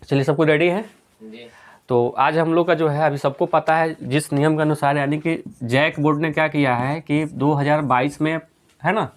चलिए, सबको रेडी है जी। तो आज हम लोग का जो है, अभी सबको पता है जिस नियम के अनुसार, यानी कि जैक बोर्ड ने क्या किया है कि 2022 में, है ना,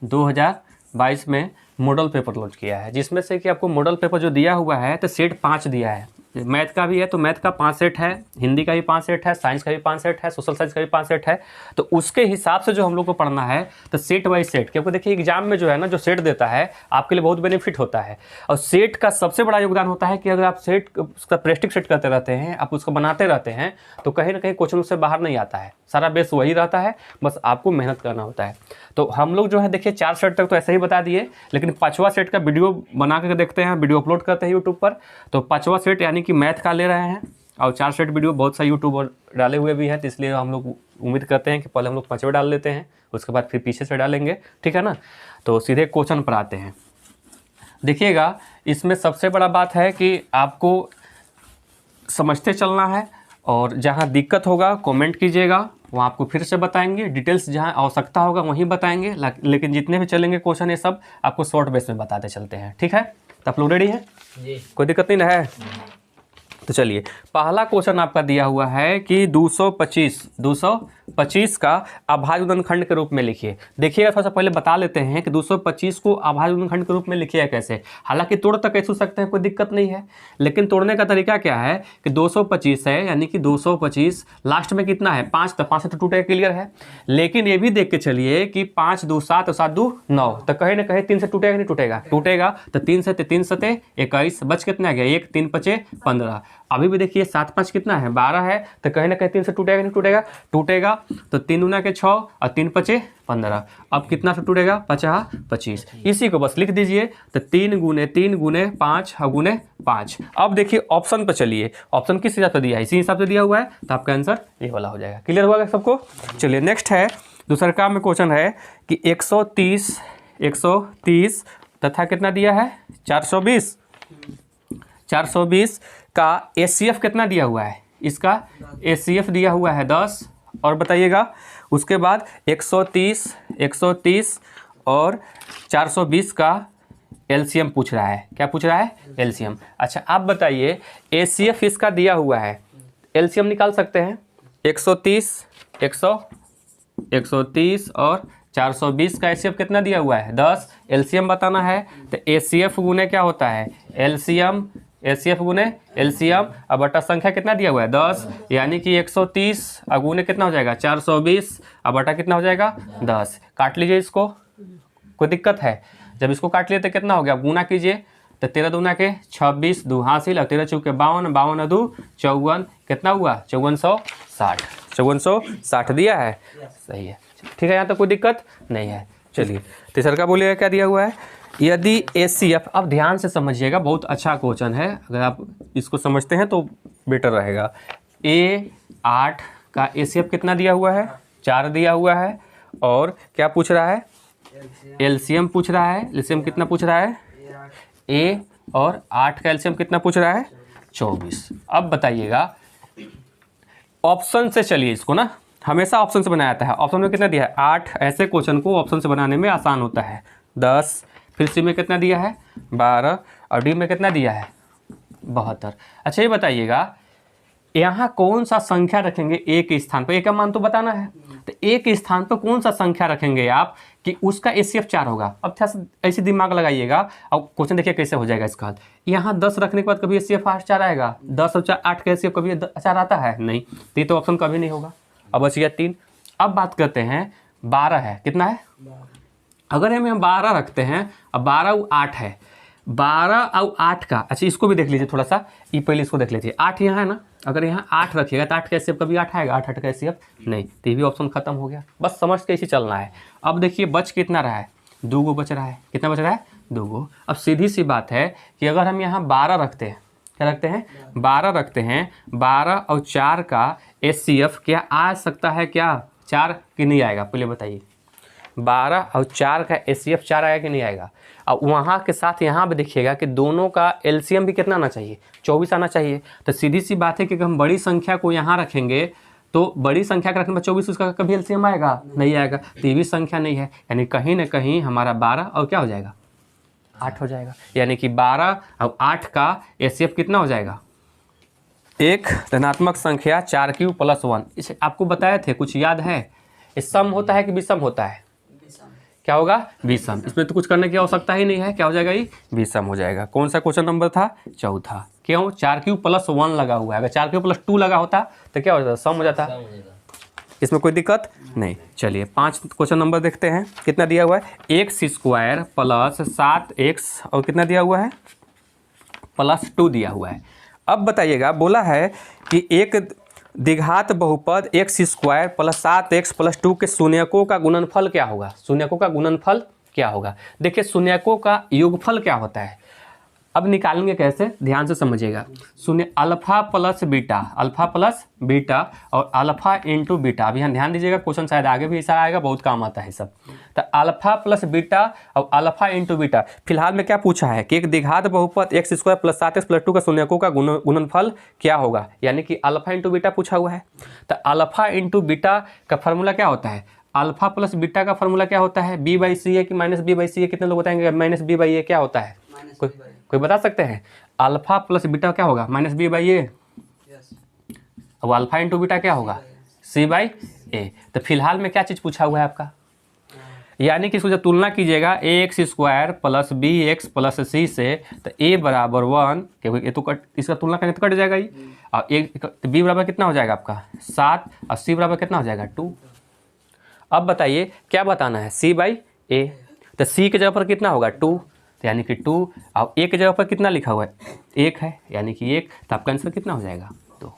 2022 में मॉडल पेपर लॉन्च किया है, जिसमें से कि आपको मॉडल पेपर जो दिया हुआ है तो सेट 5 दिया है। मैथ का भी है तो मैथ का 5 सेट है, हिंदी का भी 5 सेट है, साइंस का भी 5 सेट है, सोशल साइंस का भी 5 सेट है। तो उसके हिसाब से जो हम लोग को पढ़ना है तो सेट बाई सेट, क्योंकि देखिए एग्जाम में जो है ना, जो सेट देता है आपके लिए बहुत बेनिफिट होता है। और सेट का सबसे बड़ा योगदान होता है कि अगर आप सेट उसका प्रैक्टिस सेट करते रहते हैं, आप उसको बनाते रहते हैं, तो कहीं ना कहीं क्वेश्चन उससे बाहर नहीं आता है, सारा बेस वही रहता है, बस आपको मेहनत करना होता है। तो हम लोग जो है देखिए 4 सेट तक तो ऐसे ही बता दिए, लेकिन 5वां सेट का वीडियो बना करके देखते हैं, वीडियो अपलोड करते हैं यूट्यूब पर। तो 5वां सेट यानी कि मैथ का ले रहे हैं, और 4 सेट वीडियो बहुत सा यूट्यूब डाले हुए भी हैं, तो इसलिए हम लोग उम्मीद करते हैं कि पहले हम लोग 5वें डाल लेते हैं, उसके बाद फिर पीछे से डालेंगे, ठीक है ना। तो सीधे क्वेश्चन पर आते हैं। देखिएगा, इसमें सबसे बड़ा बात है कि आपको समझते चलना है, और जहाँ दिक्कत होगा कमेंट कीजिएगा, वहाँ आपको फिर से बताएंगे, डिटेल्स जहाँ आवश्यकता होगा वहीं बताएंगे, लेकिन जितने भी चलेंगे क्वेश्चन ये सब आपको शॉर्ट बेस में बताते चलते हैं, ठीक है। तो आप लोग रेडी हैं जी। कोई दिक्कत नहीं ना है। तो चलिए, पहला क्वेश्चन आपका दिया हुआ है कि 225 का अभाज्य गुणनखंड के रूप में लिखिए। देखिएगा, थोड़ा सा पहले बता लेते हैं कि 225 को अभाज्य गुणनखंड के रूप में लिखिएगा कैसे। हालांकि तोड़ तक कैसे सकते हैं, कोई दिक्कत नहीं है, लेकिन तोड़ने का तरीका क्या है कि 225 है, यानी कि 225 लास्ट में कितना है 5, तो 5 से तो टूटेगा, क्लियर है। लेकिन ये भी देख के चलिए कि 5 2 7 7 2 9, तो कहीं ना कहीं 3 से टूटेगा नहीं, टूटेगा। तो 3 से 3 सते 21, बच कितना गया 1, 3 5 15। अभी भी देखिए 7 5 कितना है 12 है, तो कहीं ना कहीं 3 से टूटेगा नहीं, टूटेगा। तो 3 दूना के 6 और 3 5 15। अब कितना से टूटेगा 50 25। इसी को बस लिख दीजिए, तो 3 गुने 3 गुने 5 और गुने 5। अब देखिए ऑप्शन पर चलिए, ऑप्शन किस हिसाब से दिया है, इसी हिसाब से दिया हुआ है, तो आपका आंसर ये वाला हो जाएगा। क्लियर हुआ सबको। चलिए नेक्स्ट है, दूसरा काम में क्वेश्चन है कि 130 तथा कितना दिया है 420 का एचसीएफ कितना दिया हुआ है, इसका एचसीएफ दिया हुआ है 10। और बताइएगा उसके बाद 130 और 420 का एलसीएम पूछ रहा है। क्या पूछ रहा है, एलसीएम। अच्छा आप बताइए, एचसीएफ इसका दिया हुआ है, एलसीएम निकाल सकते हैं। 130 और 420 का एचसीएफ कितना दिया हुआ है 10, एलसीएम बताना है। तो एचसीएफ गुने क्या होता है एलसीएम, एचसीएफ गुने एलसीएम, अब बटा संख्या कितना दिया हुआ है 10, यानी कि 130 अगुने कितना हो जाएगा 420, अब बटा कितना हो जाएगा 10। काट लीजिए इसको, कोई दिक्कत है। जब इसको काट लिए तो कितना हो गया, गुना कीजिए, तो 13 दूना के 26, 2 हासिल, और 13 चौके 52, 52 2 54, कितना हुआ 5460 दिया है, सही है, ठीक है। यहाँ तो कोई दिक्कत नहीं है। चलिए तीसरा का बोलिएगा क्या दिया हुआ है, यदि एचसीएफ, अब ध्यान से समझिएगा, बहुत अच्छा क्वेश्चन है, अगर आप इसको समझते हैं तो बेटर रहेगा। A8 का एचसीएफ कितना दिया हुआ है 4 दिया हुआ है, और क्या पूछ रहा है एलसीएम पूछ रहा है। एलसीएम कितना पूछ रहा है, A और 8 का एलसीएम कितना पूछ रहा है 24। अब बताइएगा, ऑप्शन से चलिए, इसको ना हमेशा ऑप्शन से बनाया जाता है। ऑप्शन में कितना दिया है 8, ऐसे क्वेश्चन को ऑप्शन से बनाने में आसान होता है। 10, फिर सी में कितना दिया है 12, और डी में कितना दिया है 72। अच्छा ये बताइएगा, यहाँ कौन सा संख्या रखेंगे एक स्थान पर, एक का मान तो बताना है, तो एक स्थान पर कौन सा संख्या रखेंगे आप कि उसका एचसीएफ 4 होगा। अब ऐसे दिमाग लगाइएगा, अब क्वेश्चन देखिए कैसे हो जाएगा इसका। यहाँ 10 रखने के बाद कभी एचसीएफ 4 आएगा, 10 और 8 का एचसीएफ कभी 4 आता है नहीं, तो ये तो ऑप्शन कभी नहीं होगा। अब बच गया 3। अब बात करते हैं 12 है, कितना है, अगर हम यहाँ 12 रखते हैं, अब 12 और 8 है, 12 और 8 का, अच्छा इसको भी देख लीजिए थोड़ा सा, ये पहले इसको देख लीजिए। 8 यहाँ है ना, अगर यहाँ 8 रखिएगा तो 8 का एचसीएफ कभी 8 आएगा, 8 का एचसीएफ नहीं, तो ये भी ऑप्शन खत्म हो गया। बस समझ के इसी चलना है। अब देखिए बच कितना रहा है, 2 गो बच रहा है, कितना बच रहा है 2 गो। अब सीधी सी बात है कि अगर हम यहाँ 12 रखते हैं, क्या रखते हैं 12 रखते हैं, 12 और 4 का एचसीएफ क्या आ सकता है, क्या 4 कि नहीं आएगा, पहले बताइए। 12 और 4 का एचसीएफ 4 आएगा कि नहीं आएगा। अब वहाँ के साथ यहाँ भी देखिएगा कि दोनों का एलसीएम भी कितना आना चाहिए 24 आना चाहिए। तो सीधी सी बात है कि हम बड़ी संख्या को यहाँ रखेंगे तो बड़ी संख्या का रखने में 24, उसका कभी एलसीएम आएगा नहीं आएगा, तो ये भी संख्या नहीं है, यानी कहीं ना कहीं हमारा 12 और क्या हो जाएगा 8 हो जाएगा, यानी कि 12 और 8 का HCF कितना हो जाएगा, एक धनात्मक संख्या 4 क्यूब प्लस 1। इसे आपको बताए थे, कुछ याद है? ये सम होता है कि विषम होता है? क्या होगा, विषम। इसमें तो कुछ करने की आवश्यकता ही नहीं है, क्या हो जाएगा, ये विषम हो जाएगा। कौन सा क्वेश्चन नंबर था, चौथा। क्यों, 4 क्यूब प्लस 1 लगा हुआ है, अगर 4 क्यूब प्लस 2 लगा होता तो क्या हो जाता, सम हो जाता। इसमें कोई दिक्कत नहीं। चलिए 5 क्वेश्चन नंबर देखते हैं। कितना दिया हुआ है, एक्स स्क्वायर प्लस 7x और कितना दिया हुआ है, प्लस 2 दिया हुआ है। अब बताइएगा, बोला है कि एक द्विघात बहुपद x square plus 7x plus 2 के शून्यकों का गुणनफल क्या होगा। शून्यकों का गुणनफल क्या होगा, देखिए शून्यकों का योगफल क्या होता है। अब निकालेंगे कैसे, ध्यान से समझिएगा। शून्य अल्फा प्लस बीटा और अल्फा इंटू बीटा। अब यहाँ ध्यान दीजिएगा, क्वेश्चन शायद आगे भी ऐसा आएगा, बहुत काम आता है सब। तो अल्फा प्लस बीटा और अल्फा इंटू बीटा। फिलहाल में क्या पूछा है कि एक द्विघात बहुपद x square plus 7x plus 2 का शून्यकों का गुणनफल क्या होगा, यानी कि अल्फा इंटू बीटा पूछा हुआ है। तो अल्फा इंटू बीटा का फॉर्मूला क्या होता है, अल्फा प्लस बीटा का फॉर्मूला क्या होता है, b/c है कि -b/c है। कितने लोग बताएंगे -b/a क्या होता है, कोई बता सकते हैं। अल्फा प्लस बीटा क्या होगा, -b/a। अब अल्फा इंटू बीटा क्या होगा, c/a। तो फिलहाल में क्या चीज़ पूछा हुआ है आपका, यानी कि इसको जब तुलना कीजिएगा ax square plus bx plus c से, तो a बराबर 1, क्योंकि ये तो कट, इसका तुलना करने तो कट जाएगा ही। और b बराबर कितना हो जाएगा आपका 7 और c बराबर कितना हो जाएगा 2। अब बताइए क्या बताना है, c/a। तो c के जगह पर कितना होगा 2, यानी कि 2। और a के जगह पर कितना लिखा हुआ है, 1 है, यानी कि 1। तो आपका आंसर कितना हो जाएगा 2।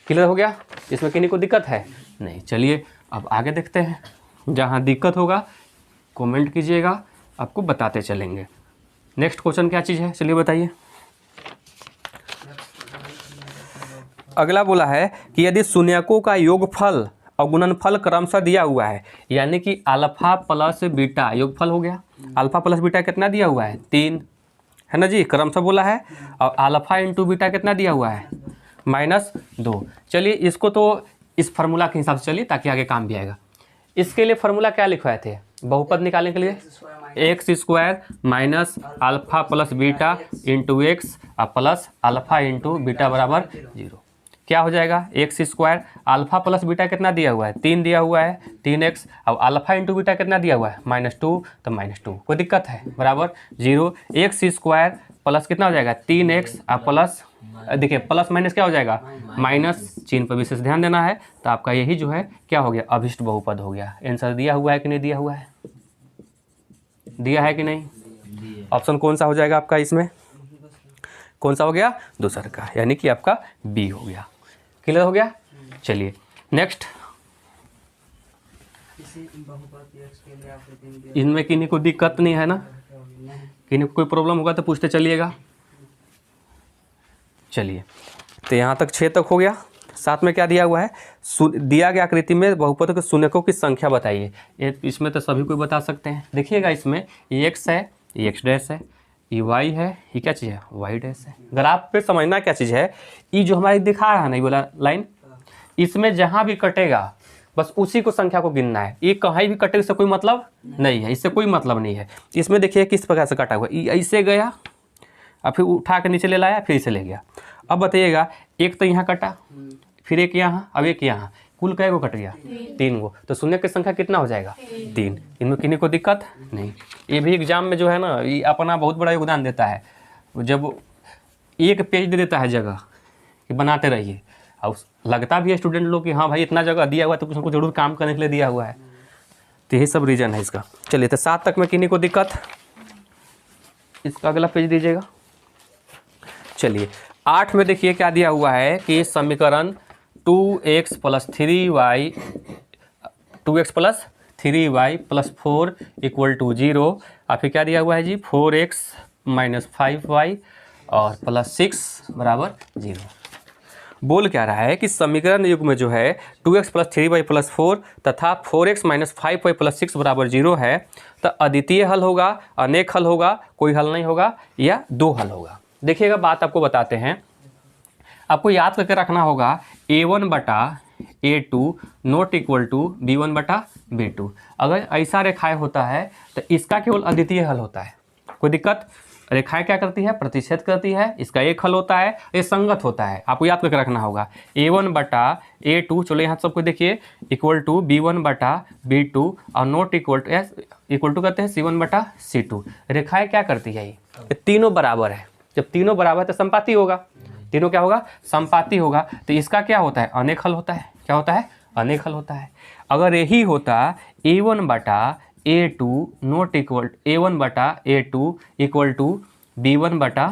क्लियर हो गया, इसमें किसी को दिक्कत है नहीं। चलिए अब आगे देखते हैं, जहाँ दिक्कत होगा कमेंट कीजिएगा, आपको बताते चलेंगे। नेक्स्ट क्वेश्चन क्या चीज़ है, चलिए बताइए। अगला बोला है कि यदि शून्यकों का योगफल और गुणनफल क्रमशः दिया हुआ है, यानी कि अल्फा प्लस बीटा योगफल हो गया। अल्फा प्लस बीटा कितना दिया हुआ है 3, है ना जी, क्रमशः बोला है। और अल्फा इंटू बीटा कितना दिया हुआ है -2। चलिए इसको तो इस फार्मूला के हिसाब से चलिए, ताकि आगे काम भी आएगा। इसके लिए फार्मूला क्या लिखवाए थे, बहुपद निकालने के लिए, x square minus alpha plus beta into x plus alpha into beta बराबर 0। क्या हो जाएगा, x square alpha plus beta कितना दिया हुआ है 3 दिया हुआ है 3x, और अल्फा इंटू बीटा कितना दिया हुआ है -2, तो -2 कोई दिक्कत है, बराबर 0। एक्स स्क्वायर प्लस कितना हो जाएगा 3x और प्लस, देखिए प्लस माइनस क्या हो जाएगा माइनस, चिन्ह पर विशेष ध्यान देना है। तो आपका यही जो है क्या हो गया, अभिष्ट बहुपद हो गया। आंसर दिया हुआ है कि नहीं दिया हुआ है, दिया है कि नहीं। ऑप्शन कौन सा हो जाएगा आपका, इसमें कौन सा हो गया, दूसरा का, यानी कि आपका बी हो गया। क्लियर हो गया। चलिए नेक्स्ट, इनमें किन्हीं को दिक्कत नहीं है ना, किन्हीं को कोई प्रॉब्लम होगा तो पूछते चलिएगा। चलिए तो यहाँ तक 6 तक हो गया। साथ में क्या दिया हुआ है, दिया गया आकृति में बहुपदों के शून्यकों की संख्या बताइए। ये इसमें तो सभी कोई बता सकते हैं। देखिएगा इसमें ये x है, ये x डैश है, ये y है, ये क्या चीज़ है y डैश है। ग्राफ पे समझना क्या चीज़ है, ये जो हमारी दिखा रहा है नहीं बोला लाइन, इसमें जहाँ भी कटेगा बस उसी को संख्या को गिनना है। ये कहीं भी कटे इससे कोई मतलब नहीं है, इससे कोई मतलब नहीं है। इसमें देखिए किस प्रकार से कटा हुआ, ये ऐसे गया और फिर उठा के नीचे ले लाया, फिर इसे ले गया। अब बताइएगा, एक तो यहाँ कटा, फिर एक यहाँ, अब एक यहाँ, कुल कै को कट गया 3 गो। तो शून्य की संख्या कितना हो जाएगा 3। इनमें किन्हीं को दिक्कत नहीं। ये भी एग्जाम में जो है ना, ये अपना बहुत बड़ा योगदान देता है। जब एक पेज दे देता है जगह कि बनाते रहिए, और लगता भी है स्टूडेंट लोग कि हाँ भाई इतना जगह दिया हुआ है तो कुछ ना कुछ जरूर काम करने के लिए दिया हुआ है। तो यही सब रीज़न है इसका। चलिए तो 7 तक में किन्हीं को दिक्कत, इसका अगला पेज दीजिएगा। चलिए 8 में देखिए क्या दिया हुआ है कि समीकरण 2x plus 3y plus 4 equal to 0। और फिर क्या दिया हुआ है जी 4x माइनस 5y और प्लस 6 बराबर 0। बोल क्या रहा है कि समीकरण युग में जो है 2x प्लस 3y प्लस 4 तथा 4x माइनस 5y प्लस 6 बराबर 0 है, तो अद्वितीय हल होगा, अनेक हल होगा, कोई हल नहीं होगा, या 2 हल होगा। देखिएगा बात आपको बताते हैं, आपको याद करके रखना होगा a1 बटा a2 not equal to b1 बटा b2। अगर ऐसा रेखाएं होता है तो इसका केवल अद्वितीय हल होता है, कोई दिक्कत? रेखाएं क्या करती है? प्रतिच्छेद करती है। इसका एक हल होता है, ये संगत होता है, आपको याद करके रखना होगा। A1 बटा A2, चलो यहाँ सबको देखिए, इक्वल टू B1 बटा B2 और नॉट इक्वल टू करते हैं C1 बटा C2। रेखाएं क्या करती है? ये तीनों बराबर है। जब तीनों बराबर है तो संपाती होगा। तीनों क्या होगा? संपाती होगा। तो इसका क्या होता है? अनेक हल होता है। क्या होता है? अनेक हल होता है। अगर यही होता A1 बटा A2 नॉट इक्वल A1 बटा A2 इक्वल टू B1 बटा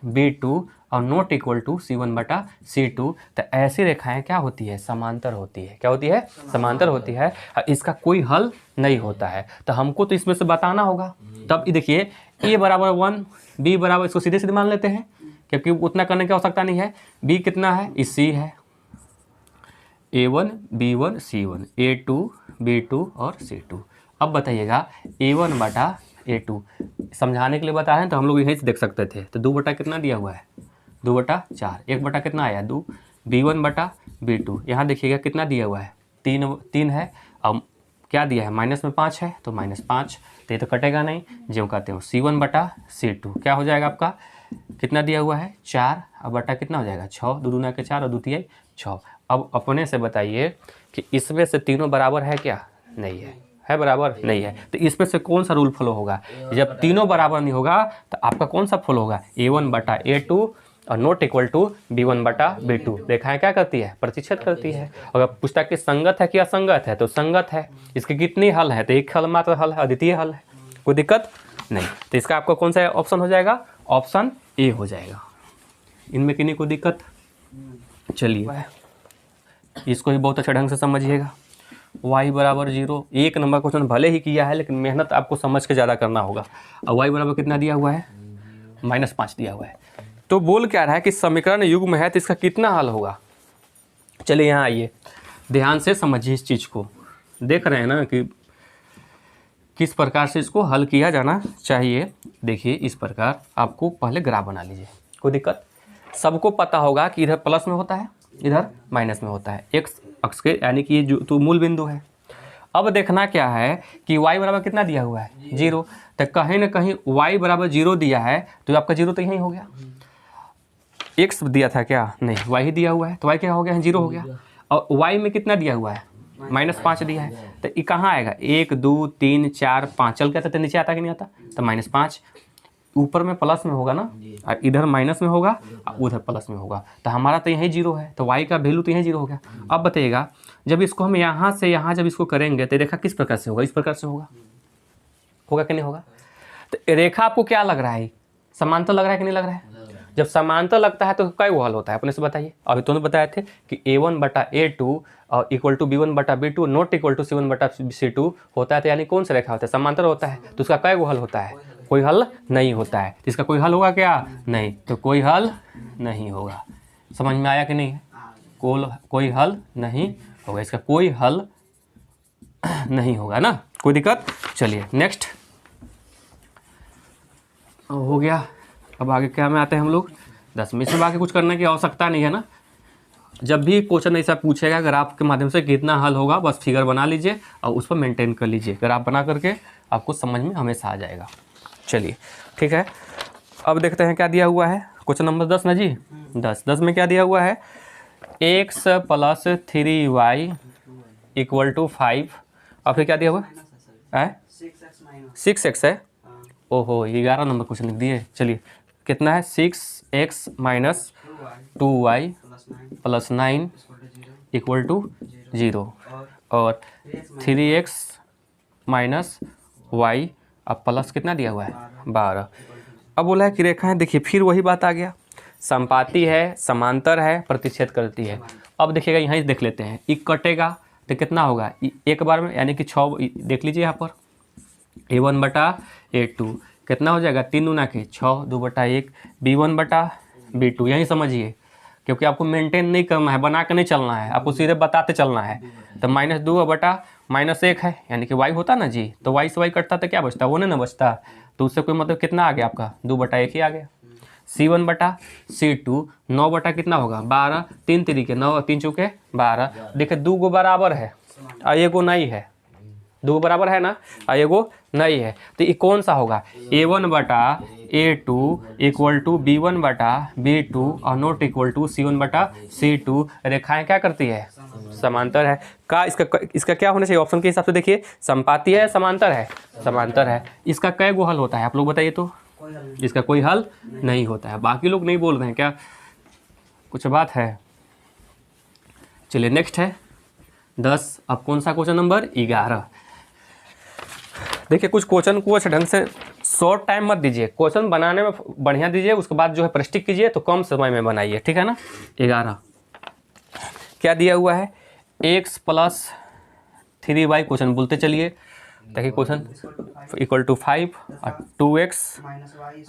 B2 और नॉट इक्वल टू C1 बटा C2, तो ऐसी रेखाएं क्या होती है? समांतर होती है। क्या होती है? समांतर होती है। इसका कोई हल नहीं होता है। तो हमको तो इसमें से बताना होगा। तब देखिए A बराबर 1, B बराबर, इसको सीधे सीधे मान लेते हैं क्योंकि उतना करने की आवश्यकता नहीं है। B कितना है? इस C है, A1 B1 C1, A2 B2 और C2। अब बताइएगा A1 बटा A2, समझाने के लिए बता रहे हैं तो हम लोग यहीं से देख सकते थे। तो 2 बटा कितना दिया हुआ है? 2 बटा 4। 1 बटा कितना आया? 2। B1 बटा B2, यहाँ देखिएगा कितना दिया हुआ है? 3 है। अब क्या दिया है? माइनस में 5 है तो -5, तो ये तो कटेगा नहीं। जो कहते हो C1 बटा C2 क्या हो जाएगा आपका? कितना दिया हुआ है? 4। अब बटा कितना हो जाएगा? 6। 2 दूना के 4 और 2 तिहाई 6। अब अपने से बताइए कि इसमें से तीनों बराबर है क्या? नहीं है। है बराबर? नहीं है। तो इसमें से कौन सा रूल फॉलो होगा? जब तीनों बराबर नहीं होगा तो आपका कौन सा फॉलो होगा? A1 बटा A2 और नॉट इक्वल टू B1 बटा B2। रेखाएं क्या करती है? प्रतिच्छेद करती है। अगर पूछता कि संगत है कि असंगत है, तो संगत है। इसके कितनी हल है? तो एक हल मात्र हल है, अद्वितीय हल है। कोई दिक्कत नहीं। तो इसका आपका कौन सा ऑप्शन हो जाएगा? ऑप्शन ए हो जाएगा। इनमें किन्हीं को दिक्कत? चलिए इसको ही बहुत अच्छा ढंग से समझिएगा। y बराबर 0, 1 नंबर क्वेश्चन भले ही किया है लेकिन मेहनत आपको समझ के ज़्यादा करना होगा। और y बराबर कितना दिया हुआ है? -5 दिया हुआ है। तो बोल क्या रहा है कि समीकरण युग्म है तो इसका कितना हल होगा? चलिए यहाँ आइए, ध्यान से समझिए इस चीज़ को। देख रहे हैं ना कि किस प्रकार से इसको हल किया जाना चाहिए। देखिए इस प्रकार आपको पहले ग्राफ बना लीजिए। कोई दिक्कत? सबको पता होगा कि इधर प्लस में होता है, इधर माइनस में होता है, x अक्ष के, यानी कि ये जो तो मूल बिंदु है। अब देखना क्या है कि y बराबर कितना दिया हुआ है? 0। तो कहीं ना कहीं y बराबर 0 दिया है तो आपका 0 तो यहीं हो गया। x दिया था क्या? नहीं, y ही दिया हुआ है तो y क्या हो गया? 0 हो गया। और y में कितना दिया हुआ है? -5 दिया है। तो ये कहाँ आएगा? 1 2 3 4 5 चल के आता तो नीचे आता कि नहीं आता? तो -5 ऊपर में प्लस में होगा ना, और इधर माइनस में होगा और उधर प्लस में होगा। तो हमारा तो यही 0 है, तो y का वैल्यू तो यही 0 हो गया। अब बताइएगा जब इसको हम यहाँ से यहाँ जब इसको करेंगे तो रेखा किस प्रकार से होगा? इस प्रकार से होगा। होगा कि नहीं होगा? तो रेखा आपको क्या लग रहा है? समांतर लग रहा है कि नहीं लग रहा है? जब समांतर लगता है तो कई वो हल होता है? अपने से बताइए। अभी तुमने बताए थे कि A1 बटा A2 और इक्वल टू B1 बटा B2 not equal to C1 बटा C2 होता है। तो यानी कौन सा रेखा होता है? समांतर होता है। तो उसका कई वो हल होता है? कोई हल नहीं होता है। तो इसका कोई हल होगा क्या? नहीं। तो कोई हल नहीं होगा। समझ में आया कि नहीं? कोई हल नहीं होगा। इसका कोई हल नहीं होगा ना। कोई दिक्कत? चलिए नेक्स्ट हो गया। अब आगे क्या में आते हैं हम लोग? 10 में। इसमें आगे कुछ करने की आवश्यकता नहीं है ना। जब भी क्वेश्चन ऐसा पूछेगा ग्राफ के माध्यम से कितना हल होगा, बस फिगर बना लीजिए और उस पर मेंटेन कर लीजिए। ग्राफ बना करके आपको समझ में हमेशा आ जाएगा। चलिए ठीक है, अब देखते हैं क्या दिया हुआ है। क्वेश्चन नंबर 10 ना जी। 10 में क्या दिया हुआ है? x + 3y = 5। और फिर क्या दिया हुआ है? 6x है। ओहो, 11 नंबर क्वेश्चन लिख दिए। चलिए कितना है? 6x - 2y + 9 = 0 और 3x - y अब प्लस कितना दिया हुआ है? 12। अब बोला है कि रेखाएं, देखिए फिर वही बात आ गया, संपाती है, समांतर है, प्रतिच्छेद करती है। अब देखिएगा यहीं देख लेते हैं, एक कटेगा तो कितना होगा? एक बार में, यानी कि 6 देख लीजिए यहाँ पर। A1 बटा A2 कितना हो जाएगा? 3 दूना के 6, 2 बटा 1, B1 बटा B2। यही समझिए, क्योंकि आपको मेंटेन नहीं करना है, बना के नहीं चलना है, आपको सीधे बताते चलना है। तो -2 बटा -1 है, यानी कि y होता ना जी, तो y से y कटता तो क्या बचता? वो नहीं ना बचता। तो उससे कोई मतलब कितना आ गया आपका? 2 बटा 1 ही आ गया। C1 बटा C2 9 बटा कितना होगा? 12। 3 3 के 9, 3 चौके 12। देखिए 2 गो बराबर है और 1 गो नहीं है। 2 बराबर है ना, और एगो नहीं है, तो ये कौन सा होगा, A1 बटा A2 इक्वल टू B1 बटा B2 और नॉट इक्वल टू C1 बटा C2। रेखाएं क्या करती है, समांतर है। का इसका क्या होना चाहिए, ऑप्शन के हिसाब से देखिए, संपाती है समांतर है, समांतर है। इसका कै गो हल होता है आप लोग बताइए तो, इसका कोई हल नहीं होता है। बाकी लोग नहीं बोल रहे हैं क्या, कुछ बात है। चलिए नेक्स्ट है 10। अब कौन सा क्वेश्चन नंबर 11। देखिए कुछ क्वेश्चन को अच्छे ढंग से शॉर्ट टाइम मत दीजिए, क्वेश्चन बनाने में बढ़िया दीजिए, उसके बाद जो है प्रैक्टिस कीजिए तो कम समय में बनाइए, ठीक है ना। 11 क्या दिया हुआ है, x प्लस 3y क्वेश्चन बोलते चलिए। देखिए क्वेश्चन इक्वल टू 5 और 2x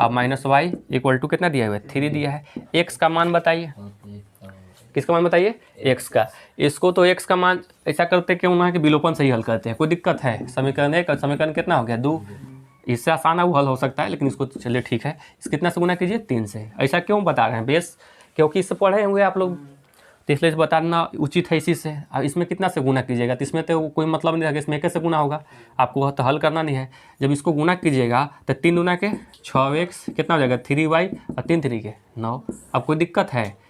और माइनस y इक्वल टू कितना दिया हुआ है, 3 दिया है। x का मान बताइए, किसका मान बताइए, x का। इसको तो x का मान ऐसा करते क्यों ना कि विलोपन से ही हल करते हैं, कोई दिक्कत है। समीकरण 1 और समीकरण कितना हो गया 2, इससे आसान वो हल हो सकता है, लेकिन इसको चलिए ठीक है, इस कितना से गुना कीजिए 3 से। ऐसा क्यों बता रहे हैं बेस, क्योंकि इससे पढ़े होंगे आप लोग, तो इसलिए बताना उचित है इसी से। अब इसमें कितना से गुना कीजिएगा, तो इसमें तो कोई मतलब नहीं है, इसमें कैसे गुना होगा, आपको तो हल करना नहीं है। जब इसको गुना कीजिएगा तो 3 गुना के 6x कितना हो जाएगा 3y और 3 3 के 9। अब कोई दिक्कत है,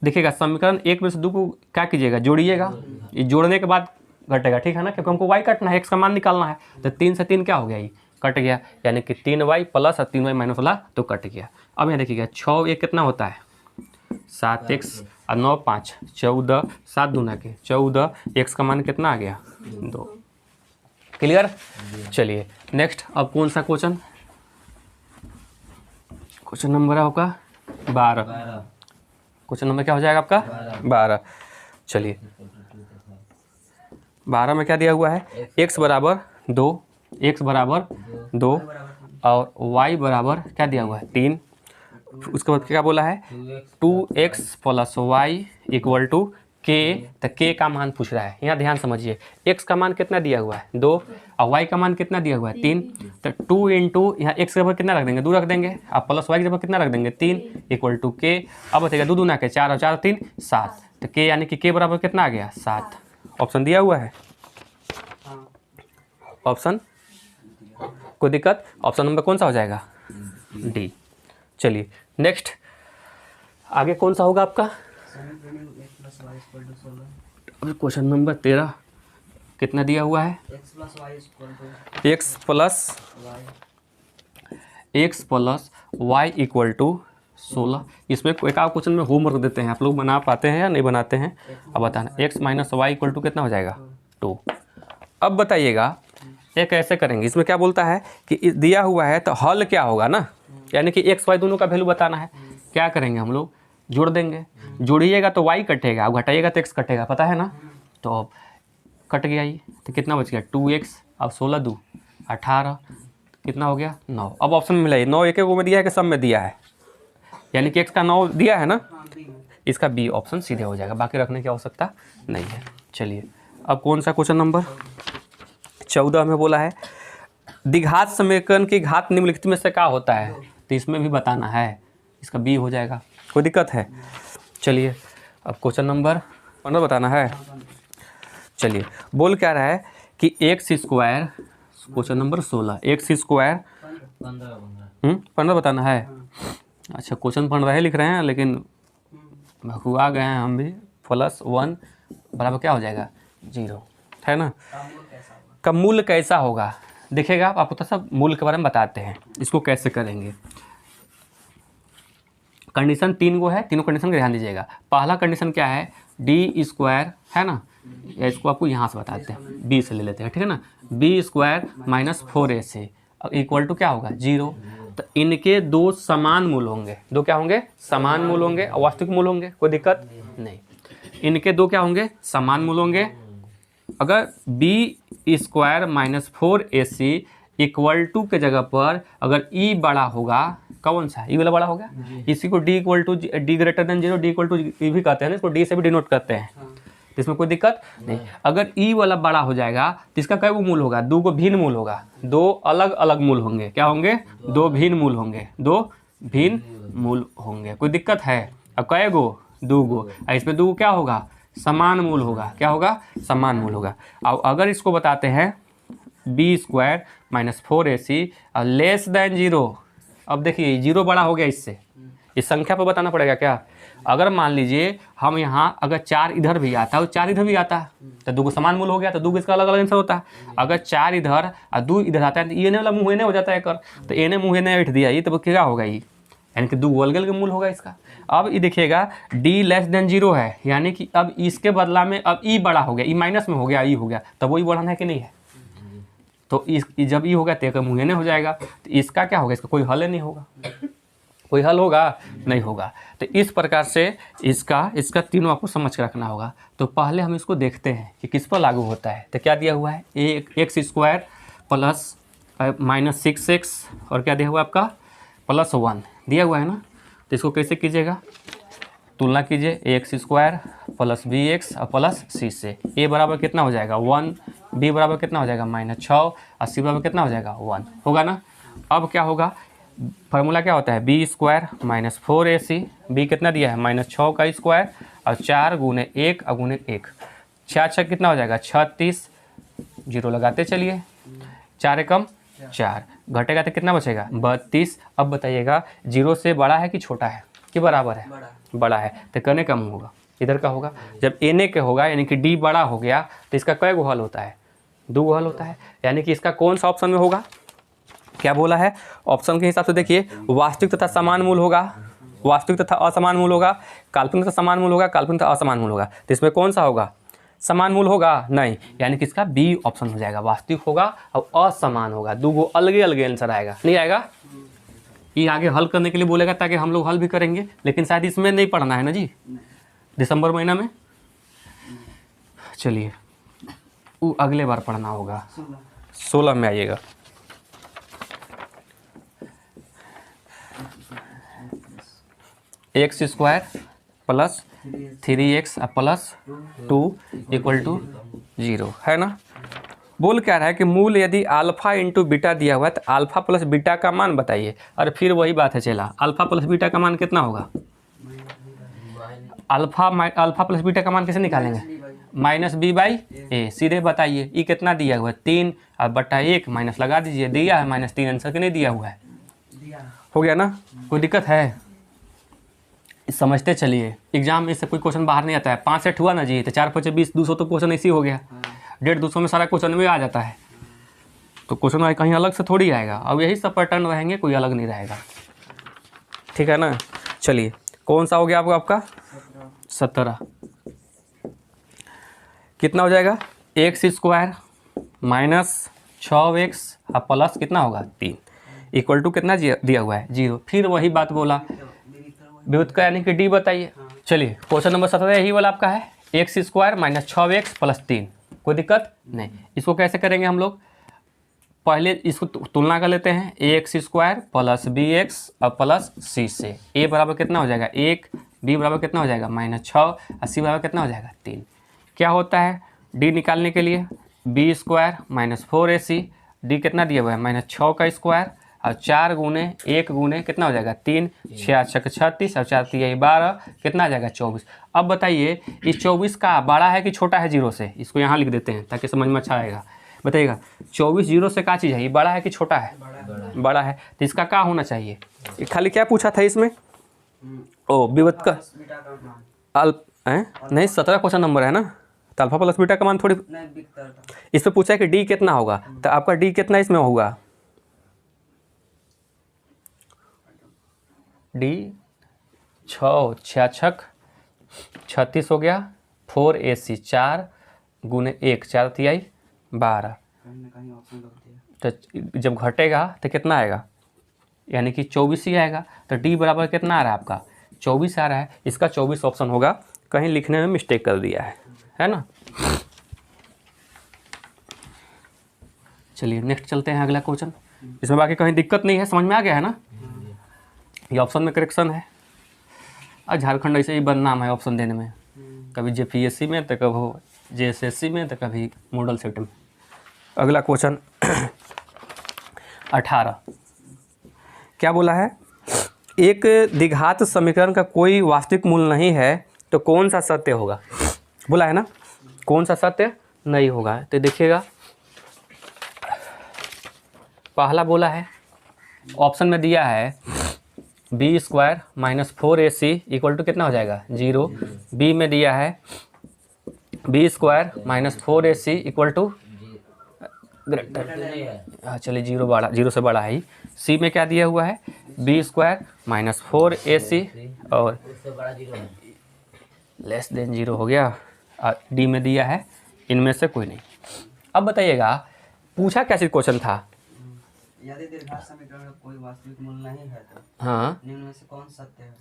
देखिएगा समीकरण 1 में से 2 को क्या कीजिएगा, जोड़िएगा, ये जोड़ने के बाद घटेगा, ठीक है ना, क्योंकि हमको y काटना है, x का मान निकालना है। तो 3 से 3 क्या हो गया, ये कट गया, यानी कि 3y प्लस और 3y माइनस वाला तो कट गया। अब यहाँ देखिएगा 6 एक कितना होता है 7x और 9 5 14, 7 दूना के 14, x का मान कितना आ गया 2। क्लियर। चलिए नेक्स्ट, अब कौन सा क्वेश्चन, क्वेश्चन नंबर आपका 12। क्वेश्चन नंबर क्या हो जाएगा आपका 12। चलिए 12 में क्या दिया हुआ है, x बराबर 2, x बराबर 2 और y बराबर क्या दिया हुआ है 3। उसके बाद क्या बोला है 2x plus y equal to k, तो k का मान पूछ रहा है। यहाँ ध्यान समझिए, x का मान कितना दिया हुआ है 2 और y का मान कितना दिया हुआ है 3। तो 2 इंटू यहाँ x के जगह कितना रख देंगे 2 रख देंगे, और प्लस y की जगह कितना रख देंगे 3 इक्वल टू k। अब बताइएगा 2 दूना के 4 और 4 3 7, तो k यानी कि k बराबर कितना आ गया 7। ऑप्शन दिया हुआ है, ऑप्शन कोई दिक्कत, ऑप्शन नंबर कौन सा हो जाएगा डी। चलिए नेक्स्ट, आगे कौन सा होगा आपका, क्वेश्चन नंबर 13 कितना दिया हुआ है, x plus y equal to 16। इसमें एक आध क्वेश्चन में होमवर्क देते हैं, आप लोग बना पाते हैं या नहीं बनाते हैं, अब बताना। x minus y equal to कितना हो जाएगा 2। अब बताइएगा ये कैसे करेंगे, इसमें क्या बोलता है कि दिया हुआ है तो हल क्या होगा ना, यानी कि x y दोनों का वैल्यू बताना है। क्या करेंगे हम लोग, जोड़ देंगे, जोड़िएगा तो y कटेगा, अब घटाइएगा तो x कटेगा, पता है ना। तो कट गया ये, तो कितना बच गया 2x, अब 16 2 18, कितना हो गया 9। अब ऑप्शन में मिलाइए, 9 एक एक में दिया है कि सब में दिया है, यानी कि x का 9 दिया है ना, इसका बी ऑप्शन सीधे हो जाएगा, बाकी रखने की आवश्यकता नहीं है। चलिए अब कौन सा क्वेश्चन नंबर 14 में बोला है द्विघात समीकरण की घात निम्नलिखित में से क्या होता है, तो इसमें भी बताना है, इसका बी हो जाएगा, कोई दिक्कत है। चलिए अब क्वेश्चन नंबर 15 बताना है। चलिए बोल क्या रहा है कि x square, question number 16, x square 15 बताना है। अच्छा क्वेश्चन 15 लिख रहे हैं, लेकिन हुआ गए हैं हम भी, प्लस 1 बराबर क्या हो जाएगा 0, है ना। का मूल्य कैसा होगा, देखिएगा आपको तो सब मूल्य के बारे में बताते हैं, इसको कैसे करेंगे। कंडीशन 3 गो है, तीनों कंडीशन का ध्यान दीजिएगा। पहला कंडीशन क्या है, डी स्क्वायर है ना, या इसको आपको यहाँ से बताते हैं, बी से ले लेते हैं, ठीक है ना। B square minus 4ac equal to क्या होगा 0। तो इनके दो समान मूल होंगे, दो क्या होंगे समान मूल होंगे और वास्तविक मूल होंगे, कोई दिक्कत नहीं। इनके दो क्या होंगे समान मूल होंगे। अगर b square minus 4ac equal to के जगह पर अगर ई बड़ा होगा, कौन सा ई वाला बड़ा होगा, इसी को D equal to D greater than 0, D equal to E भी कहते हैं ना, इसको डी से भी डिनोट करते हैं, तो इसमें कोई दिक्कत नहीं। अगर ई वाला बड़ा हो जाएगा तो इसका कई मूल होगा, 2 को भिन्न मूल होगा, 2 अलग अलग मूल होंगे, क्या होंगे 2 भिन्न मूल होंगे, 2 भिन्न मूल होंगे, कोई दिक्कत है। अब कई गो 2 गो, इसमें 2 क्या होगा समान मूल होगा, क्या होगा समान मूल होगा। अब अगर इसको बताते हैं बी स्क्वायर माइनस 4ac और लेस देन 0। अब देखिए 0 बड़ा हो गया इससे, इस संख्या पर बताना पड़ेगा क्या। अगर मान लीजिए हम यहाँ अगर 4 इधर भी आता है और 4 इधर भी आता है तो 2 को समान मूल हो गया, तो 2 इसका अलग अलग आंसर होता है। अगर 4 इधर और 2 इधर आता है तो एने वाला मुँह एने हो जाता है कर, तो एने मुँह एने उठ दिया, ये तो क्या होगा, ये यानी कि 2 अलग अलग मूल होगा इसका। अब ये देखिएगा d लेस देन 0 है, यानी कि अब इसके बदला में अब ई बड़ा हो गया, ई माइनस में हो गया, ई हो गया, तब वही बढ़ाना है कि नहीं है। तो इस जब ई होगा तो मुँह एने हो जाएगा, तो इसका क्या होगा, इसका कोई हल नहीं होगा, कोई हल होगा नहीं होगा। तो इस प्रकार से इसका तीनों आपको समझ के रखना होगा। तो पहले हम इसको देखते हैं कि किस पर लागू होता है। तो क्या दिया हुआ है, x square plus minus 6x और क्या दिया हुआ है आपका +1 दिया हुआ है ना। तो इसको कैसे कीजिएगा, तुलना कीजिए x square plus b x और प्लस सी से। ए बराबर कितना हो जाएगा 1, बी बराबर कितना हो जाएगा -6 और सी बराबर कितना हो जाएगा 1 होगा ना। अब क्या होगा, फार्मूला क्या होता है, b square minus 4ac, B कितना दिया है -6 का स्क्वायर और 4 गुने 1 और गुने 1, 6 कितना हो जाएगा 36, 0 लगाते चलिए, 4 एकम 4, घटेगा तो कितना बचेगा 32। अब बताइएगा 0 से बड़ा है कि छोटा है कि बराबर है, बड़ा है, तो करने का मुँह होगा इधर का होगा। जब एने के होगा यानी कि डी बड़ा हो गया तो इसका कै गो हल होता है, 2 गो हल होता है। यानी कि इसका कौन सा ऑप्शन में होगा, क्या बोला है ऑप्शन के हिसाब से देखिए, वास्तविक तथा समान मूल होगा, वास्तविक तथा असमान मूल होगा, काल्पनिक तथा समान मूल होगा, काल्पनिक तथा असमान मूल होगा। तो इसमें कौन सा होगा, समान मूल होगा नहीं, यानी कि इसका बी ऑप्शन हो जाएगा, वास्तविक होगा और असमान होगा, 2 गो अलग अलग आंसर आएगा, नहीं आएगा। ये आगे हल करने के लिए बोलेगा ताकि हम लोग हल भी करेंगे, लेकिन शायद इसमें नहीं पढ़ना है ना जी, दिसंबर महीना में। चलिए वो अगले बार पढ़ना होगा, 16 में आइएगा। X square plus 3x plus 2 = 0 है ना। बोल क्या रहा है कि मूल यदि अल्फ़ा इंटू बीटा दिया हुआ है तो अल्फ़ा प्लस बीटा का मान बताइए। अरे फिर वही बात है, चला अल्फ़ा प्लस बीटा का मान कितना होगा, अल्फ़ा प्लस बीटा का मान कैसे निकालेंगे, -b/a, सीधे बताइए। ये कितना दिया हुआ है 3 और बटा 1 माइनस लगा दीजिए, दिया है -3 आंसर के नहीं दिया हुआ है, हो गया ना। कोई दिक्कत है, समझते चलिए। एग्जाम में से कोई क्वेश्चन बाहर नहीं आता है, 5 सेट हुआ ना जी, तो 4 × 5 = 20, 200 तो क्वेश्चन ऐसी हो गया, 150-200 में सारा क्वेश्चन में आ जाता है। तो क्वेश्चन कहीं अलग से थोड़ी आएगा, अब यही सब पैटर्न रहेंगे, कोई अलग नहीं रहेगा, ठीक है ना। चलिए कौन सा हो गया आपका 17, कितना हो जाएगा एक्स स्क्वायर माइनस 6x और प्लस कितना होगा 3 = कितना दिया हुआ है 0। फिर वही बात बोला व्युत्क्रम का यानी कि डी बताइए। चलिए क्वेश्चन नंबर 17 यही वाला आपका है, x square minus 6x plus 3, कोई दिक्कत नहीं। इसको कैसे करेंगे हम लोग, पहले इसको तुलना कर लेते हैं, x square plus b x और प्लस सी से। ए बराबर कितना हो जाएगा 1, बी बराबर कितना हो जाएगा -6 और सी बराबर कितना हो जाएगा 3। क्या होता है डी निकालने के लिए, B square minus 4ac, D कितना दिया हुआ है -6 का स्क्वायर और 4 गुने 1 गुने कितना हो जाएगा 3, 6 × 36 और 4 × 3 = 12, कितना आ जाएगा 24। अब बताइए इस 24 का बड़ा है कि छोटा है 0 से, इसको यहाँ लिख देते हैं ताकि समझ में अच्छा आएगा। बताइएगा 24 0 से क्या चीज़ है, ये बड़ा है कि छोटा है, बड़ा है, तो इसका क्या होना चाहिए। खाली क्या पूछा था इसमें, ओ विवत का नहीं 17 क्वेश्चन नंबर है ना, तो अल्फा प्लस बीटा का मान थोड़ी, इस पर पूछा है कि डी कितना होगा, तो आपका डी कितना इसमें होगा, डी 6 6 36 हो गया, 4ac 4 गुने 1 4 × 3 = 12। तो जब घटेगा तो कितना आएगा, यानी कि 24 ही आएगा। तो डी बराबर कितना आ रहा है आपका 24 आ रहा है, इसका 24 ऑप्शन होगा, कहीं लिखने में मिस्टेक कर दिया है ना। चलिए नेक्स्ट चलते हैं अगला क्वेश्चन, इसमें बाकी कहीं दिक्कत नहीं है, समझ में आ गया है ना। ये ऑप्शन में करेक्शन है, और झारखंड ऐसे ही बदनाम है ऑप्शन देने में, कभी JPSC में तो कभी JSSC में तो कभी मॉडल सेट में। अगला क्वेश्चन 18, क्या बोला है, एक द्विघात समीकरण का कोई वास्तविक मूल नहीं है तो कौन सा सत्य होगा, बोला है ना, कौन सा सत्य नहीं होगा। तो देखिएगा पहला बोला है, ऑप्शन में दिया है b square minus 4ac equal to कितना हो जाएगा 0। बी में दिया है b square minus 4ac equal to greater, चलिए 0 से बड़ा है। सी में क्या दिया हुआ है बी स्क्वायर माइनस 4ac और लेस देन 0 हो गया। डी में दिया है इनमें से कोई नहीं। अब बताइएगा पूछा क्या चीज क्वेश्चन था, यदि द्विघात समीकरण का कोई वास्तविक मूल नहीं है तो हाँ निम्न में से कौन सत्य है?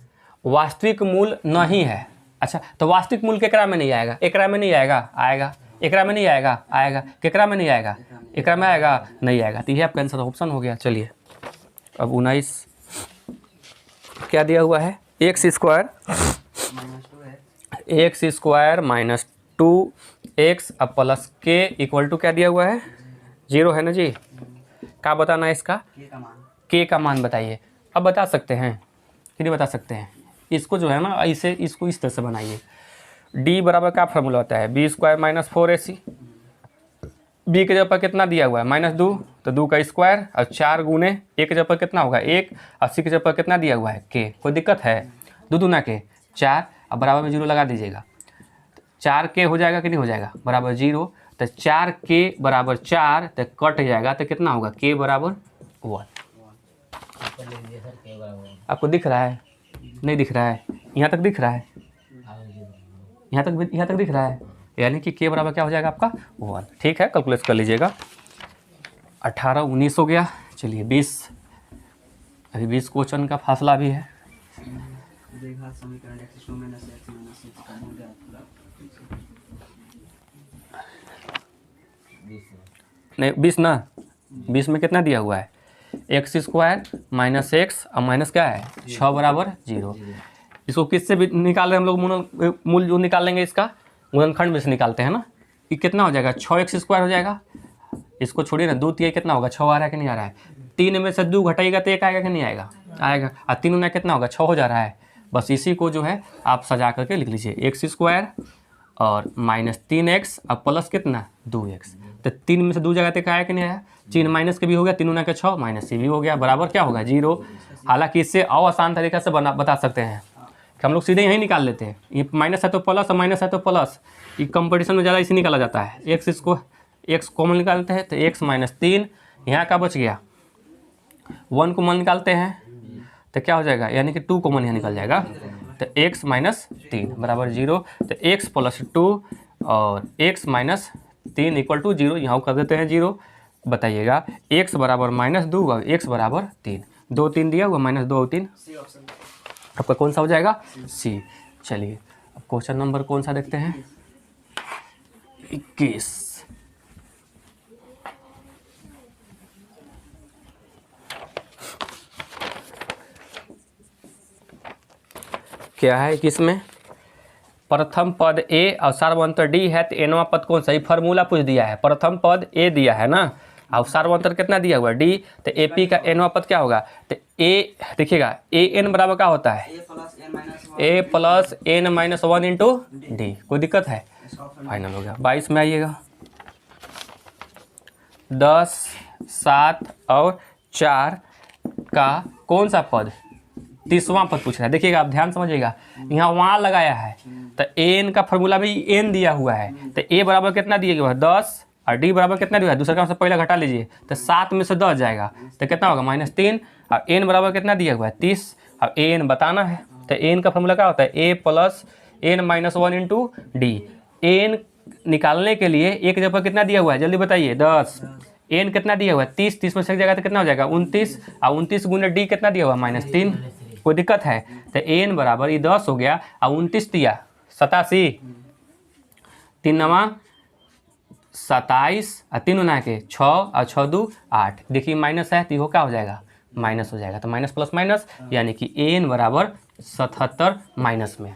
वास्तविक मूल नहीं है। अच्छा तो वास्तविक मूल केकरा में नहीं आएगा, एकरा में नहीं आएगा, आएगा, एकरा में नहीं आएगा, आएगा, केकरा में नहीं आएगा, एकरा में आएगा, नहीं आएगा। तो ये आपका आंसर ऑप्शन हो गया। चलिए अब 19 क्या दिया हुआ है एक्स स्क्वायर माइनस 2x अब प्लस के इक्वल टू क्या दिया हुआ है 0 है ना जी। क्या बताना है इसका के का मान बताइए। अब बता सकते हैं कि नहीं बता सकते हैं, इसको जो है ना ऐसे इसको इस तरह से बनाइए। डी बराबर क्या फार्मूला होता है b square minus 4ac। B के जगह पर कितना दिया हुआ है -2 तो 2 का स्क्वायर और 4 गुने ए के जगह पर कितना होगा 1 और सी के जगह पर कितना दिया हुआ है के। कोई दिक्कत है 2 दूना के 4 अब बराबर में 0 लगा दीजिएगा। 4 के हो जाएगा कि नहीं हो जाएगा बराबर 0 तो 4 के बराबर 4 तो कट जाएगा तो कितना होगा के बराबर 1। आपको दिख रहा है नहीं दिख रहा है, यहाँ तक दिख रहा है, यहाँ तक दिख रहा है, यानी कि के बराबर क्या हो जाएगा आपका 1। ठीक है कैलकुलेट कर लीजिएगा। 18 19 हो गया। चलिए 20 अभी 20 क्वेश्चन का फासला भी है। द्विघात समीकरण x2 - x - का मूल ज्ञात करो। नहीं 20 ना 20 में कितना दिया हुआ है एक्स स्क्वायर माइनस एक्स और माइनस क्या है 6 बराबर 0। इसको किससे भी निकाल रहे हैं हम लोग मूल जो निकाल लेंगे इसका गुणनखंड में से निकालते हैं ना। ये कितना हो जाएगा 6x स्क्वायर हो जाएगा। इसको छोड़िए ना 2 3 कितना होगा 6 आ रहा है कि नहीं आ रहा है। 3 में से 2 घटाइएगा तो 1 आएगा कि नहीं आएगा, आएगा। और 3 में कितना होगा 6 हो जा रहा है। बस इसी को जो है आप सजा करके लिख लीजिए एक्स स्क्वायर और माइनस 3x और प्लस कितना 2x। तो 3 में से 2 जगह तक आया कि नहीं आया, चिन्ह माइनस के भी हो गया, 3 गुना के 6 माइनस से भी हो गया बराबर क्या होगा 0। हालांकि इससे और आसान तरीका से बता सकते हैं कि हम लोग सीधे यहीं निकाल लेते हैं। ये माइनस है तो प्लस और माइनस है तो प्लस। ये कंपटीशन में ज़्यादा इसी निकाला जाता है। एक्स इसको एक्स कॉमन निकालते हैं तो x माइनस 3 यहाँ का बच गया 1 कॉमन निकालते हैं तो क्या हो जाएगा यानी कि 2 कॉमन यहाँ निकल जाएगा तो x माइनस 3 बराबर 0। तो x प्लस 2 और x माइनस 3 इक्वल टू 0 यहाँ कर देते हैं 0। बताइएगा x बराबर -2 और x बराबर 3 2 3 दिया हुआ -2 और 3 आपका कौन सा हो जाएगा सी। चलिए अब क्वेश्चन नंबर कौन सा देखते हैं 21। क्या है 21 में प्रथम पद ए और सार्वंतर डी है तो एनवा पद कौन सा, फार्मूला पूछ दिया है। प्रथम पद ए दिया है ना और सार्वंतर कितना दिया हुआ डी तो ए पी का एनवा पद क्या होगा तो ए देखिएगा ए एन बराबर क्या होता है A plus N minus 1 into D. कोई दिक्कत है फाइनल हो गया। 22 में आइएगा 10 7 और 4 का कौन सा पद 30वां पद पूछ रहा है। देखिएगा आप ध्यान समझिएगा यहाँ वहाँ लगाया है तो एन का फार्मूला भी एन दिया हुआ है तो ए बराबर कितना दिया गया 10 और डी बराबर कितना दिया है दूसरा काम से पहले घटा लीजिए तो 7 में से 10 जाएगा तो कितना होगा -3 और एन बराबर कितना दिया हुआ है 30 और एन बताना है तो एन का फार्मूला क्या होता है A plus N minus 1 into D. N निकालने के लिए एक जगह पर कितना दिया हुआ है जल्दी बताइए 10 एन कितना दिया हुआ है 30 30 में से एक जगह तो कितना हो जाएगा 29 और 29 गुने डी कितना दिया हुआ है -3। कोई दिक्कत है तो एन बराबर ये 10 हो गया और 29 दिया 87 3 9 27 और 3 9 के 6 और 6 2 8। देखिए माइनस है तो ये क्या हो जाएगा माइनस हो जाएगा तो माइनस प्लस माइनस यानी कि एन बराबर 77 माइनस में।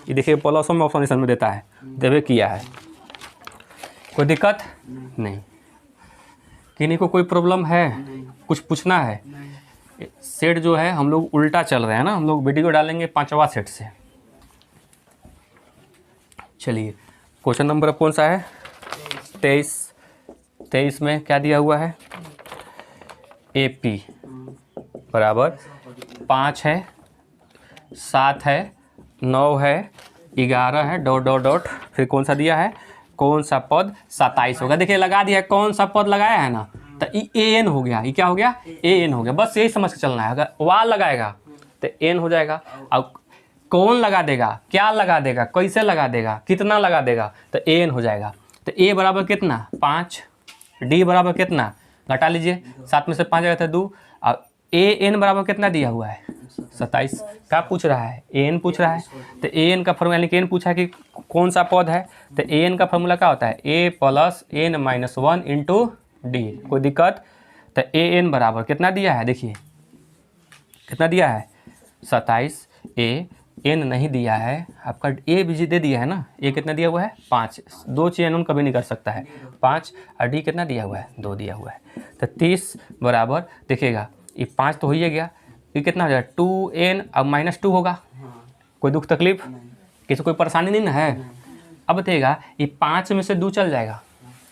ये देखिए प्लस में ऑप्शन में देता है देवे किया है। कोई दिक्कत नहीं किन्हीं को कोई प्रॉब्लम है कुछ पूछना है। सेट जो है हम लोग उल्टा चल रहे हैं ना, हम लोग वीडियो डालेंगे 5वां सेट से। चलिए क्वेश्चन नंबर कौन सा है 23 में क्या दिया हुआ है AP बराबर 5 है, 7 है, 9 है, 11 है, डॉट डॉट डॉट, फिर कौन सा दिया है, कौन सा पद 27 होगा। देखिए लगा दिया है, कौन सा पद लगाया है ना, तो AN हो गया, ये क्या हो गया, AN हो गया। बस यही समझ के चलना है। अगर वाल लगाएगा तो N हो जाएगा, अब कौन लगा देगा, क्या लगा देगा, कैसे लगा देगा, कितना लगा देगा, तो AN हो जाएगा। तो A बराबर कितना 5, D बराबर कितना, घटा लीजिए, 7 में से 5 जाएगा तो 2, और AN बराबर कितना दिया हुआ है 27। क्या पूछ रहा है, AN पूछ रहा है। तो AN का फॉर्मूला, यानी कि N पूछा है कि कौन सा पद है, तो AN का फॉर्मूला क्या होता है, A + N-1 इंटू D। कोई दिक्कत। तो AN बराबर कितना दिया है, देखिए कितना दिया है 27। N नहीं दिया है आपका, A भी दे दिया है ना, A कितना दिया हुआ है 5, 2 चीज़ उन कभी नहीं कर सकता है 5, और D कितना दिया हुआ है 2 दिया हुआ है। तो 30 बराबर देखिएगा, ये 5 तो हो ही गया, ये कितना हो जाएगा 2N, अब -2 होगा। कोई दुख तकलीफ, किसी कोई परेशानी नहीं ना है। अब बताइएगा ये 5 में से 2 चल जाएगा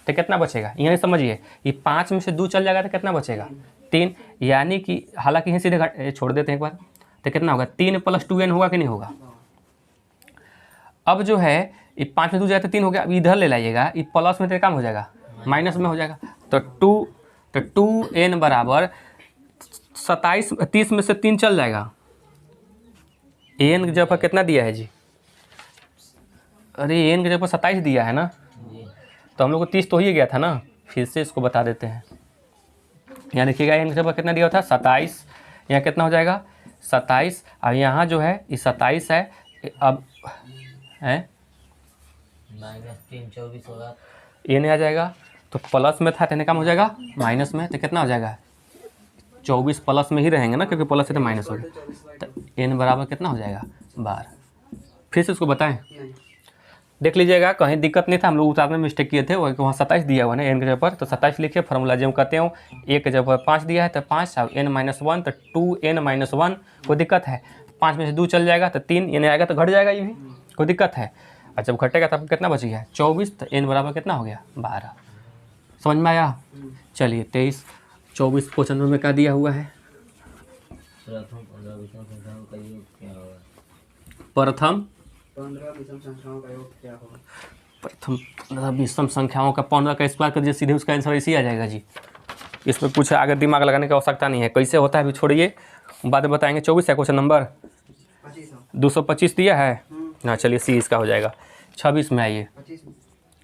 तो कितना बचेगा, यहाँ समझिए, ये 5 में से 2 चल जाएगा तो कितना बचेगा 3, यानी कि हालांकि यहीं सीधे छोड़ देते हैं एक बार, तो कितना होगा 3 + 2N होगा कि नहीं होगा। अब जो है ये 5 में 2 जाए तो 3 हो गया। अब इधर ले लाइएगा, ये प्लस में तो काम हो जाएगा, माइनस में हो जाएगा। तो 2N बराबर 27, 30 में से 3 चल जाएगा। AN की जगह पर कितना दिया है जी, अरे AN की जगह पर 27 दिया है ना, तो हम लोग को 30 तो ही गया था ना, फिर से इसको बता देते हैं। यहाँ देखिएगा AN की जगह पर कितना दिया था 27, यहाँ कितना हो जाएगा 27, और यहाँ जो है ये 27 है, अब है -3 24 होगा, ये नहीं आ जाएगा, तो प्लस में था तो काम हो जाएगा माइनस में, तो कितना हो जाएगा 24 प्लस में ही रहेंगे ना, क्योंकि प्लस है तो माइनस हो गया। तो N बराबर कितना हो जाएगा 12। फिर से उसको बताएं, देख लीजिएगा कहीं दिक्कत नहीं था, हम लोग उतारने में मिस्टेक किए थे, वहाँ 27 दिया हुआ है ना N के जगह पर, तो 27 लिखिए। फार्मूला जो हम कहते हो, A के जगह पर 5 दिया है तो 5, और N-1 तो 2N-1, कोई दिक्कत है। 5 में से 2 चल जाएगा तो 3, N आएगा तो घट जाएगा, ये भी कोई दिक्कत है। और जब घटेगा तब कितना बच गया 24, तो N बराबर कितना हो गया 12। समझ में आया। चलिए 23, 24 क्वेश्चन में क्या दिया हुआ है, प्रथम 15 विषम संख्याओं का योग क्या होगा। प्रथम 15 विषम संख्याओं का योग क्या होगा। प्रथम 15 विषम संख्याओं का 15 का स्क्वायर कर दीजिए, सीधे उसका आंसर इसी आ जाएगा जी। इसमें कुछ आगे दिमाग लगाने की आवश्यकता नहीं है, कैसे होता है अभी छोड़िए, बाद में बताएंगे। 24 है क्वेश्चन नंबर 225 दिया है ना, चलिए सी इसका हो जाएगा। 26 में आइए,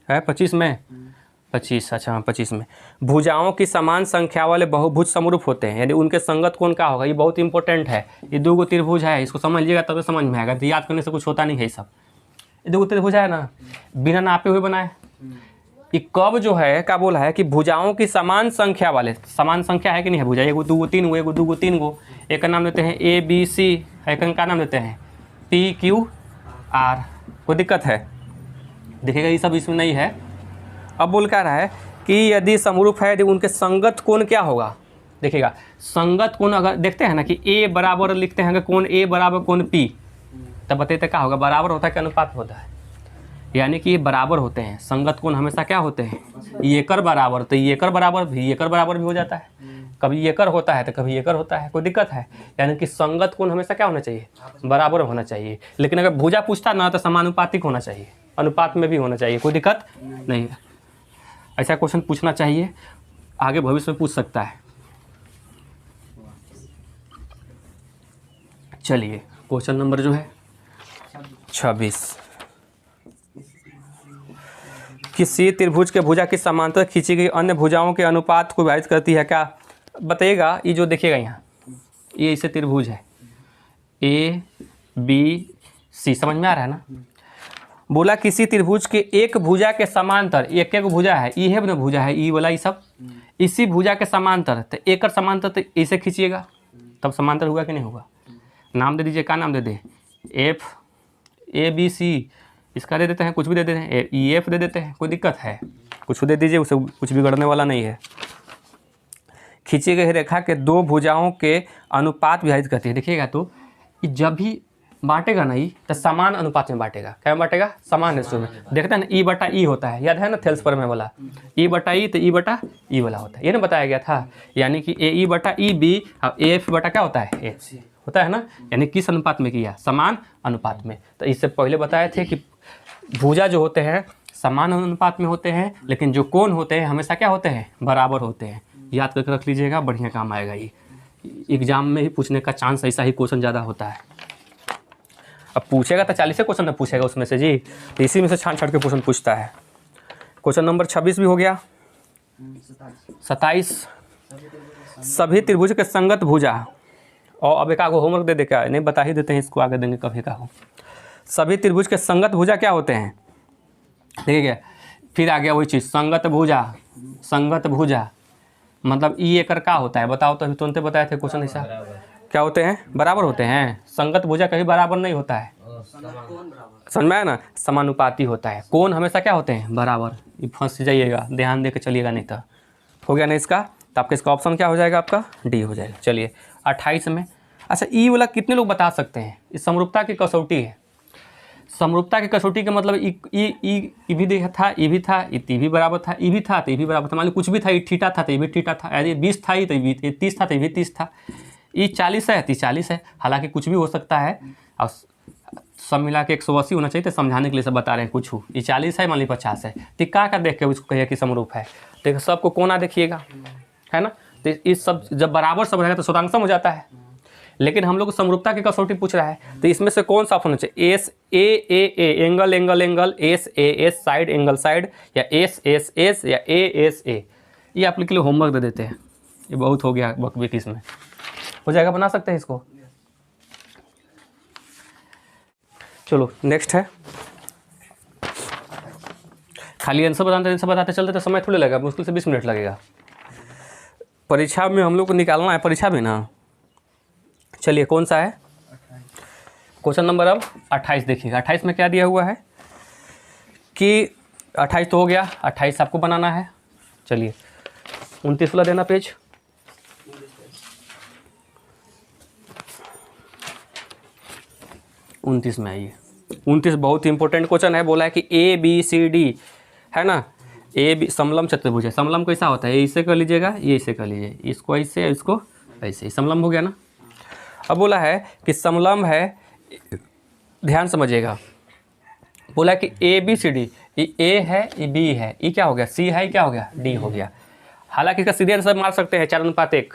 25 में 25, अच्छा 25 में भुजाओं की समान संख्या वाले बहुभुज समरूप होते हैं, यानी उनके संगत कोण क्या होगा, ये बहुत इंपॉर्टेंट है। ये 2 त्रिभुज है, इसको समझ लीजिएगा तब तो समझ में आएगा, तो याद करने से कुछ होता नहीं है। सब ये 2 त्रिभुज है ना, बिना नापे हुए बनाए। ये कब जो है क्या बोला है कि भुजाओं की समान संख्या वाले, समान संख्या है कि नहीं है भुजा, 1 2 3 1 2 3 गो, एक का नाम लेते हैं ABC, एक का नाम लेते हैं PQR। कोई दिक्कत है, देखिएगा ये सब इसमें नहीं है। अब बोल क्या रहा है कि यदि समरूप है यदि उनके संगत कोण क्या होगा। देखिएगा संगत कोण अगर देखते हैं ना कि A बराबर लिखते हैं, अगर कोण A बराबर कोण P, तब बताइए क्या होगा, बराबर होता है कि अनुपात होता है, यानी कि ये बराबर होते हैं। संगत कोण हमेशा क्या होते हैं, ये कर बराबर, तो ये कर बराबर भी, ये कर बराबर भी हो जाता है, कभी ये कर होता है तो कभी ये कर होता है, कोई दिक्कत है। यानी कि संगत कोण हमेशा क्या होना चाहिए, बराबर होना चाहिए। लेकिन अगर भुजा पूछता ना तो समानुपातिक होना चाहिए, अनुपात में भी होना चाहिए, कोई दिक्कत नहीं है। ऐसा क्वेश्चन पूछना चाहिए, आगे भविष्य में पूछ सकता है। चलिए क्वेश्चन नंबर जो है 26, किसी त्रिभुज के भुजा की समांतर खींची गई अन्य भुजाओं के अनुपात को विभाजित करती है, क्या बताइएगा। ये जो देखिएगा यहाँ, ये इसे त्रिभुज है ABC, समझ में आ रहा है ना। बोला किसी त्रिभुज के एक भुजा के समांतर, एक भुजा है, ये है ना भुजा है, ये वाला ये सब, इसी भुजा के समांतर, तो एक समांतर तो इसे खींचिएगा तब समांतर हुआ कि नहीं होगा। नाम दे दीजिए, क्या नाम दे दे, FABC, इसका दे देते हैं, कुछ भी दे देते हैं, EF दे देते हैं, कोई दिक्कत है, कुछ दे दीजिए, उसे कुछ बिगड़ने वाला नहीं है। खींची गई रेखा के 2 भुजाओं के अनुपात विभाजित करती है। देखिएगा तो जब भी बांटेगा ना ई तो समान अनुपात में बांटेगा। क्या में बांटेगा? समान रेशो में। देखते हैं ना ई बटा ई होता है, याद है ना थेल्स पर में वाला ई बटा ई, तो ई बटा ई वाला होता है, ये ना बताया गया था। यानी कि ए ई बटा ई बी और ए एफ बटा क्या होता है? एफ सी होता है ना। यानी किस अनुपात में किया? समान अनुपात में। तो इससे पहले बताए थे कि भुजा जो होते हैं समान अनुपात में होते हैं, लेकिन जो कोण होते हैं हमेशा क्या होते हैं? बराबर होते हैं। याद करके रख लीजिएगा, बढ़िया काम आएगा ये। एग्जाम में ही पूछने का चांस ऐसा ही क्वेश्चन ज़्यादा होता है। अब पूछेगा तो 40 क्वेश्चन ना पूछेगा उसमें से जी, तो इसी में से छान छाट के क्वेश्चन पूछता है। क्वेश्चन नंबर 26 भी हो गया। 27 सभी त्रिभुज के संगत भुजा। और अब एक आगो होमवर्क दे दे, क्या नहीं बता ही देते हैं, इसको आगे देंगे कभी का हो। सभी त्रिभुज के संगत भुजा क्या होते हैं? ठीक है, फिर आ गया वही चीज़, संगत भुजा। संगत भुजा मतलब ई एकर का होता है? बताओ तो, अभी तुरंत बताए थे क्वेश्चन ऐसा। क्या होते हैं? बराबर होते हैं। संगत भुजा कभी बराबर नहीं होता है, समझ में आया ना? समानुपाती होता है। कोण हमेशा क्या होते हैं? बराबर। ये फंस जाइएगा, ध्यान दे के चलिएगा, नहीं तो हो गया ना इसका। तो आपका इसका ऑप्शन क्या हो जाएगा? आपका डी हो जाएगा। चलिए 28 में, अच्छा ई वाला कितने लोग बता सकते हैं? इस समरूपता की कसौटी है। समरूपता की कसौटी का मतलब ई भी था, ई भी था, ई भी बराबर था, ई भी था तो ई भी बराबर था। मान लो कुछ भी था, ई थीटा था तो ई भी थीटा था, यदि 20 था ई तो ई 30 था तो ई भी 30 था, ई 40 है तो 40 है। हालांकि कुछ भी हो सकता है, और सब मिला के 180 होना चाहिए, तो समझाने के लिए सब बता रहे हैं। कुछ ये 40 है, मान ली 50 है, तो का देख के उसको कहिए कि समरूप है। तो सबको कोना देखिएगा, है ना? तो इस सब जब बराबर सब रहेगा तो शतांशम हो जाता है। लेकिन हम लोग समरूपता की कसौटी पूछ रहा है, तो इसमें से कौन सा ऑप्शन होना चाहिए? S A angle angle angle, S S side angle side, या एस एस या एस ए। ये आप लोग के लिए होमवर्क दे देते हैं। ये बहुत हो गया बकबीक, इसमें हो जाएगा, बना सकते हैं इसको। चलो नेक्स्ट है, खाली आंसर बताते चलते तो समय थोड़ा लगेगा, मुश्किल से 20 मिनट लगेगा। परीक्षा में हम लोग को निकालना है, परीक्षा में ना। चलिए कौन सा है क्वेश्चन नंबर? अब 28 देखिएगा। 28 में क्या दिया हुआ है कि 28 तो हो गया, 28 आपको बनाना है। चलिए 29 वाला देना पेज। 29 में आइए। 29 बहुत ही इंपॉर्टेंट क्वेश्चन है। बोला है कि ए बी सी डी है ना, ए बी समलम चतुर्भुज है। समलम कैसा होता है? ये इसे कर लीजिएगा, ये इसे कर लीजिए, इसको ऐसे, इसको ऐसे, समलम हो गया ना। अब बोला है कि समलम है, ध्यान समझिएगा। बोला कि ए बी सी डी, ये ए है, ये बी है, ये क्या हो गया? सी है, ये क्या हो गया? डी हो गया। हालांकि इसका सीधे आंसर मार सकते हैं 4:1,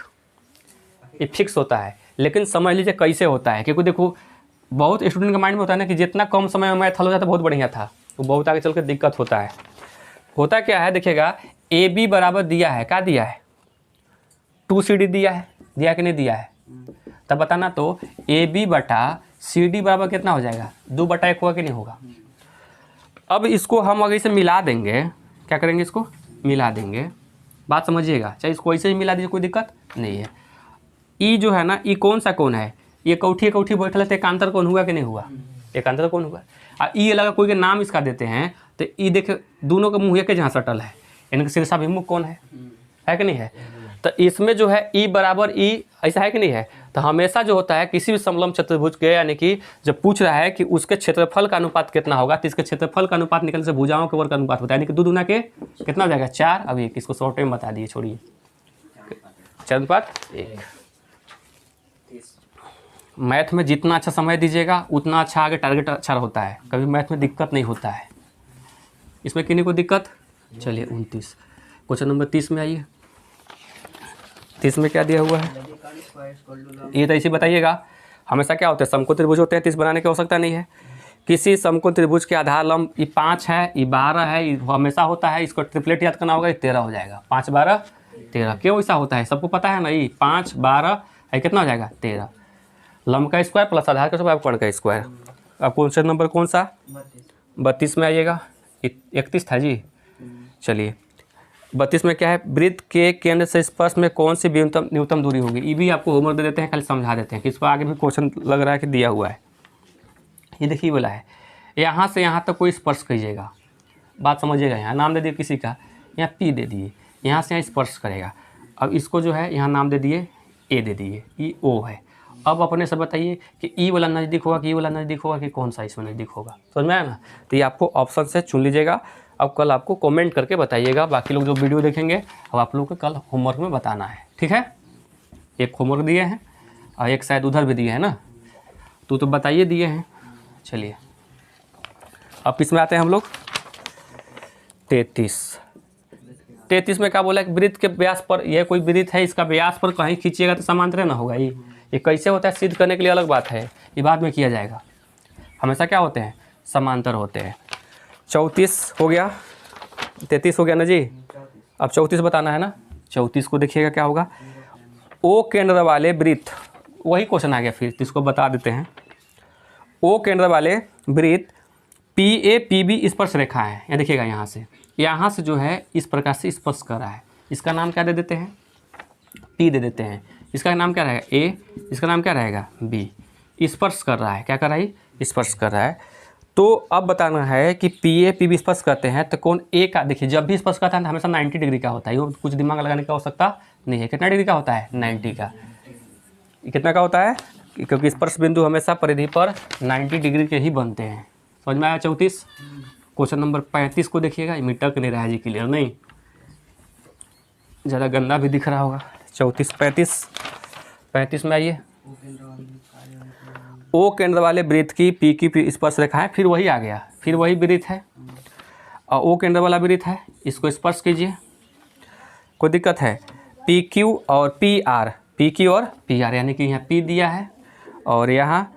ये फिक्स होता है। लेकिन समझ लीजिए कैसे होता है, क्योंकि देखो बहुत स्टूडेंट के माइंड में होता है ना कि जितना कम समय में मैथ हल हो जाता है बहुत बढ़िया था, तो बहुत आगे चल कर दिक्कत होता है। होता क्या है देखिएगा, ए बी बराबर दिया है, क्या दिया है? 2CD दिया है, दिया कि नहीं दिया है? तब बताना तो ए बी बटा सी डी बराबर कितना हो जाएगा? 2/1 होगा कि नहीं होगा? अब इसको हम अगर इसे मिला देंगे, क्या करेंगे? इसको मिला देंगे, बात समझिएगा। चाहे इसको ऐसे ही मिला दीजिए, कोई दिक्कत नहीं है। ई जो है ना, ई कौन सा कौन है? ये कौठी बैठल है, तो एकांतर कौन हुआ कि नहीं हुआ? एकांतर कौन हुआ। और ई अलग कोई के नाम इसका देते हैं, तो ई देखे दोनों का मुँह एक जहाँ सटल है, इनका शीर्षाभिमुख कौन है कि नहीं है? तो इसमें जो है ई बराबर ई, ऐसा है कि नहीं है? तो हमेशा जो होता है किसी भी समलम चतुर्भुज के, यानी कि जब पूछ रहा है कि उसके क्षेत्रफल का अनुपात कितना होगा, तो इसके क्षेत्रफल का अनुपात निकलने से भुजाओं के वर्ग का अनुपात होता है, यानी कि 2 दूना के कितना हो जाएगा? 4। अब एक इसको शॉर्ट में बता दिए, छोड़िए, 4:1। मैथ में जितना अच्छा समय दीजिएगा उतना अच्छा आगे टारगेट अच्छा होता है, कभी मैथ में दिक्कत नहीं होता है। इसमें किन्हीं को दिक्कत? चलिए 29 क्वेश्चन नंबर 30 में आइए। 30 में क्या दिया हुआ है? ये तो इसी बताइएगा। हमेशा क्या होता है, समकोण त्रिभुज होते हैं, 30 बनाने की आवश्यकता नहीं है। किसी समकोण त्रिभुज के आधार लंब ये 5 है, ये 12 है, ये हमेशा होता है। इसको ट्रिपलेट याद करना होगा, ये 13 हो जाएगा। 5 12 13 क्यों ऐसा होता है? सबको पता है ना, ये 5 12 है, कितना हो जाएगा? 13। लंब का स्क्वायर प्लस आधार का स्क्वायर, कोण का स्क्वायर। अब क्वेश्चन नंबर कौन सा? 32 में आइएगा। 31 था जी। चलिए 32 में क्या है? वृत्त के केंद्र से स्पर्श में कौन सी न्यूनतम दूरी होगी? ये भी आपको होमवर्क दे देते हैं, खाली समझा देते हैं कि इस पर आगे भी क्वेश्चन लग रहा है कि दिया हुआ है। ये देखिए बोला है यहाँ से यहाँ तक कोई स्पर्श कीजिएगा, बात समझिएगा। यहाँ नाम दे दिए किसी का, यहाँ P दे दिए, यहाँ से यहाँ स्पर्श करेगा। अब इसको जो है यहाँ नाम दे दिए A दे दिए, ये O है, अब अपने से बताइए कि ई वाला नज़दीक होगा कि ई वाला नज़दीक होगा कि कौन सा इसमें नज़दीक होगा, समझ में आया ना। तो ये आपको ऑप्शन से चुन लीजिएगा। अब कल आपको कमेंट करके बताइएगा, बाकी लोग जो वीडियो देखेंगे अब आप लोगों को कल होमवर्क में बताना है, ठीक है। एक होमवर्क दिए हैं और एक शायद उधर भी दिए हैं ना, तो बताइए दिए हैं। चलिए अब किस में आते हैं हम लोग, 33 में क्या बोला है, वृत्त के व्यास पर, यह कोई वृत्त है, इसका व्यास पर कहीं खींचिएगा तो समांतर ना होगा। ये कैसे होता है सिद्ध करने के लिए अलग बात है, ये बाद में किया जाएगा। हमेशा क्या होते हैं, समांतर होते हैं। 34 हो गया, 33 हो गया ना जी। अब 34 बताना है ना। 34 को देखिएगा क्या होगा, ओ केंद्र वाले वृत्त, वही क्वेश्चन आ गया फिर, इसको बता देते हैं। ओ केंद्र वाले वृत्त PA-PB स्पर्श रेखा है, यहाँ देखिएगा, यहाँ से जो है इस प्रकार से स्पर्श कर रहा है, इसका नाम क्या दे देते हैं, P दे देते हैं। इसका नाम क्या रहेगा A, इसका नाम क्या रहेगा B। स्पर्श कर रहा है, क्या कर रहा है, स्पर्श कर रहा है। तो अब बताना है कि PA-PB स्पर्श करते हैं तो कौन A का, देखिए जब भी स्पर्श करता है तो हमेशा 90 डिग्री का होता है, ये कुछ दिमाग लगाने की आवश्यकता नहीं है। कितना डिग्री का होता है, 90 का। कितना का होता है, क्योंकि स्पर्श बिंदु हमेशा परिधि पर 90 डिग्री के ही बनते हैं। समझ में आया। 34 क्वेश्चन नंबर 35 को देखिएगा, मीटर नहीं रहा है जी, क्लियर नहीं, ज़्यादा गंदा भी दिख रहा होगा। 35 में आइए, ओ केंद्र वाले वृत्त की P स्पर्श रेखा है, फिर वही आ गया, फिर वही वृत्त है और ओ केंद्र वाला वृत्त है, इसको स्पर्श कीजिए, कोई दिक्कत है। PQ और PR, यानी कि यहाँ P दिया है और यहाँ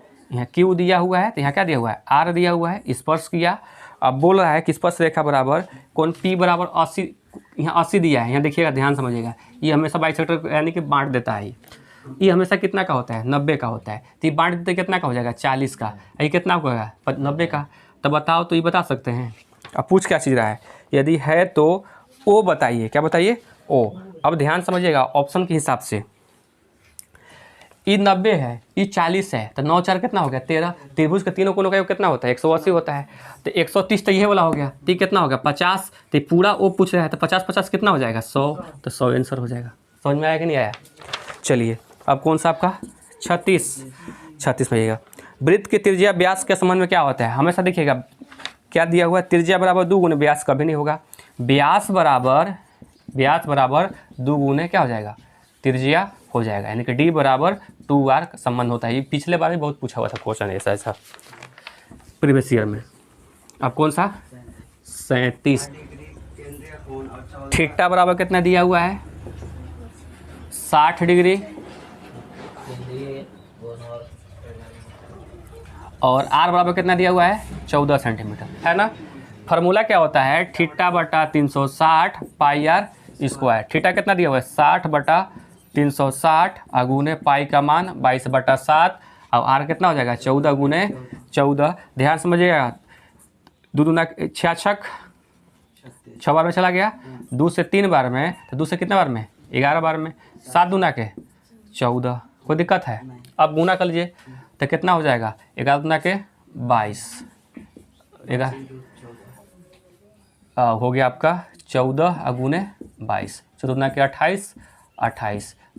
Q दिया हुआ है, तो यहाँ क्या दिया हुआ है, R दिया हुआ है, स्पर्श किया। अब बोल रहा है कि स्पर्श रेखा बराबर कौन, P बराबर 80, यहाँ 80 दिया है, यहाँ देखिएगा, ध्यान समझिएगा, ये हमेशा बाइसेक्टर यानी कि बांट देता है। ये हमेशा कितना का होता है, 90 का होता है, तो ये बांट देते कितना का हो जाएगा, 40 का। ये कितना का होगा, 90 का। तो बताओ, तो ये बता सकते हैं। अब पूछ क्या चीज़ रहा है, यदि है तो O बताइए, क्या बताइए, O। अब ध्यान समझिएगा ऑप्शन के हिसाब से, ये 90 है, ये 40 है, तो 9 4 कितना हो गया, 13। त्रिभुज के तीनों कोनों का योग कितना होता है, 180 होता है, तो 130 तो ये वाला हो गया, तो कितना हो गया 50। तो पूरा O पूछ रहा है, तो 50 कितना हो जाएगा, 100, तो 100 आंसर हो जाएगा। समझ में आया कि नहीं आया। चलिए अब कौन सा आपका 36 में आइएगा। वृत्त की त्रिज्या व्यास के संबंध में क्या होता है, हमेशा देखिएगा क्या दिया हुआ है, त्रिज्या बराबर 2 गुने व्यास, कभी नहीं होगा। व्यास बराबर 2 गुने क्या हो जाएगा, त्रिज्या हो जाएगा, यानी कि D बराबर 2R का संबंध होता है। ये पिछले बार भी बहुत पूछा हुआ था क्वेश्चन ऐसा प्रीवियस ईयर में। अब कौन सा 37, थीटा बराबर कितना दिया हुआ है, 60 डिग्री, और R बराबर कितना दिया हुआ है, 14 सेंटीमीटर, है ना। फार्मूला क्या होता है, थीटा बटा 360 पाई R स्क्वायर। थीटा कितना दिया हुआ है, 60 बटा 360 अगुने पाई का मान 22/7, और R कितना हो जाएगा, 14 गुने 14। ध्यान समझिएगा, 2 दूना 6 6 बार में चला गया, 2 से 3 बार में, तो 2 से कितने बार में, 11 बार में, 7 दूना के 14, कोई दिक्कत है। अब गुना कर लीजिए तो कितना हो जाएगा, 11 दूना के 22, 11 हो गया आपका 14 अगुने 22, 14 दूना के 28,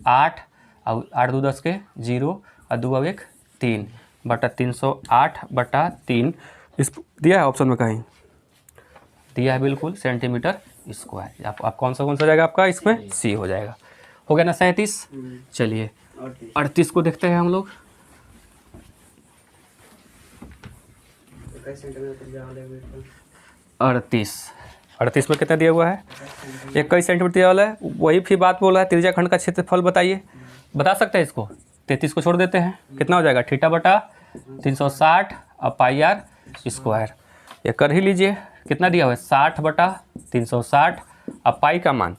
8 और 8 2 10 के 0 और 2 और 1 3 बटा 308/3। इस दिया है ऑप्शन में, कहीं दिया है बिल्कुल, सेंटीमीटर स्क्वायर। आप कौन सा जाएगा आपका, इसमें C हो जाएगा। हो गया ना 37। चलिए 38 को देखते हैं हम लोग। 38 में कितना दिया हुआ है, 21 सेंटीमीटर दिया वाला है। वही फिर बात बोल रहा है, त्रिज्या खंड का क्षेत्रफल बताइए, बता सकते हैं इसको। 33 को छोड़ देते हैं, कितना हो जाएगा, थीटा बटा 360 और पाई R स्क्वायर। ये कर ही लीजिए, कितना दिया हुआ है, 60 बटा 360 और पाई का मान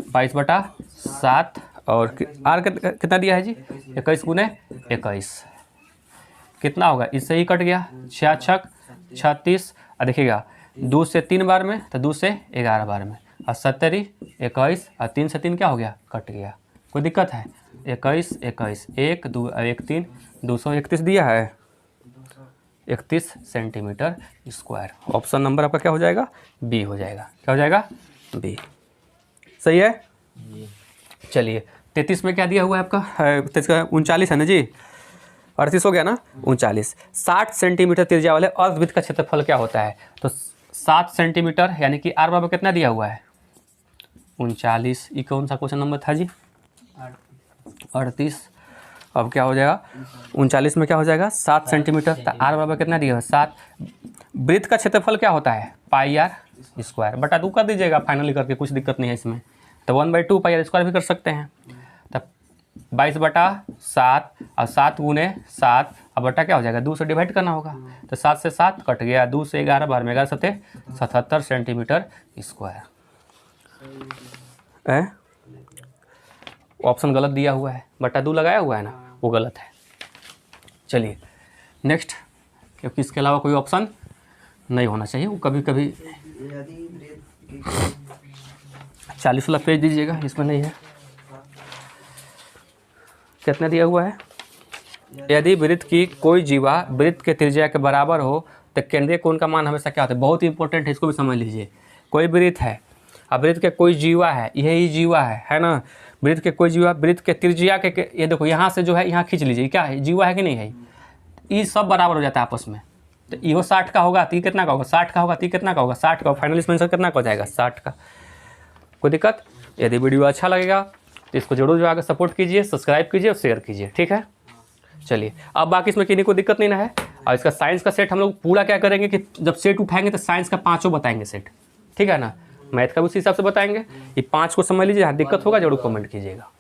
22/7, और R कितना दिया है जी, 21 गुने 21, कितना होगा, इससे ही कट गया, 6 36, और देखिएगा 2 से 3 बार में, तो 2 से 11 बार में, और 70 21, और 3 से 3 क्या हो गया, कट गया, कोई दिक्कत है। 21 21 1 2 1 3 231 दिया है, 31 सेंटीमीटर स्क्वायर। ऑप्शन नंबर आपका क्या हो जाएगा, B हो जाएगा। क्या हो जाएगा, B, सही है। चलिए 33 में क्या दिया हुआ है आपका 39 है ना जी, 38 हो गया ना, 39। 60 सेंटीमीटर त्रिज्या वाले अर्धवृत्त का क्षेत्रफल क्या होता है? तो 7 सेंटीमीटर यानी कि r बराबर कितना दिया हुआ है? 39। ये कौन सा क्वेश्चन नंबर था जी? 38। अब क्या हो जाएगा 39 में क्या हो जाएगा 7 सेंटीमीटर, तो r बराबर कितना दिया हुआ है 7। वृत्त का क्षेत्रफल क्या होता है? पाई r स्क्वायर बटा 2 कर दीजिएगा फाइनली करके, कुछ दिक्कत नहीं है इसमें। तो 1/2 पाई r स्क्वायर भी कर सकते हैं। तब 22/7 और 7 गुने 7 अब बटा क्या हो जाएगा 2 से डिवाइड करना होगा। तो 7 से 7 कट गया, 2 से 11 बार में 11 सते 77 सेंटीमीटर स्क्वायर। ऑप्शन गलत दिया हुआ है, बटा 2 लगाया हुआ है ना, वो गलत है। चलिए नेक्स्ट, क्योंकि इसके अलावा कोई ऑप्शन नहीं होना चाहिए, वो कभी कभी यदि वृत्त की 40 वाला पेज दीजिएगा, इसमें नहीं है। कितना दिया हुआ है? यदि वृत्त की कोई जीवा वृत्त के त्रिज्या के बराबर हो तो केंद्रीय कोण का मान हमेशा क्या होता है? बहुत ही इंपॉर्टेंट है, इसको भी समझ लीजिए। कोई वृत्त है, अब वृत्त के कोई जीवा है, यही जीवा है ना, वृत्त के कोई जीवा वृत्त के त्रिज्या के ये देखो यहाँ से जो है यहाँ खींच लीजिए, क्या है जीवा है कि नहीं है? ये सब बराबर हो जाता है आपस में। तो ये 60 का होगा, तो कितना का होगा 60 का होगा, तो कितना का होगा 60 का। फाइनल आंसर कितना का हो जाएगा 60 का। कोई दिक्कत? यदि वीडियो अच्छा लगेगा तो इसको जरूर जो आगे सपोर्ट कीजिए, सब्सक्राइब कीजिए और शेयर कीजिए, ठीक है। चलिए अब बाकी इसमें किसी को दिक्कत नहीं ना है। और इसका साइंस का सेट हम लोग पूरा क्या करेंगे कि जब सेट उठाएंगे तो साइंस का 5 बताएंगे सेट, ठीक है ना। मैथ का भी उसी हिसाब से बताएंगे। ये 5 को समझ लीजिए, यहाँ दिक्कत होगा जरूर कमेंट कीजिएगा।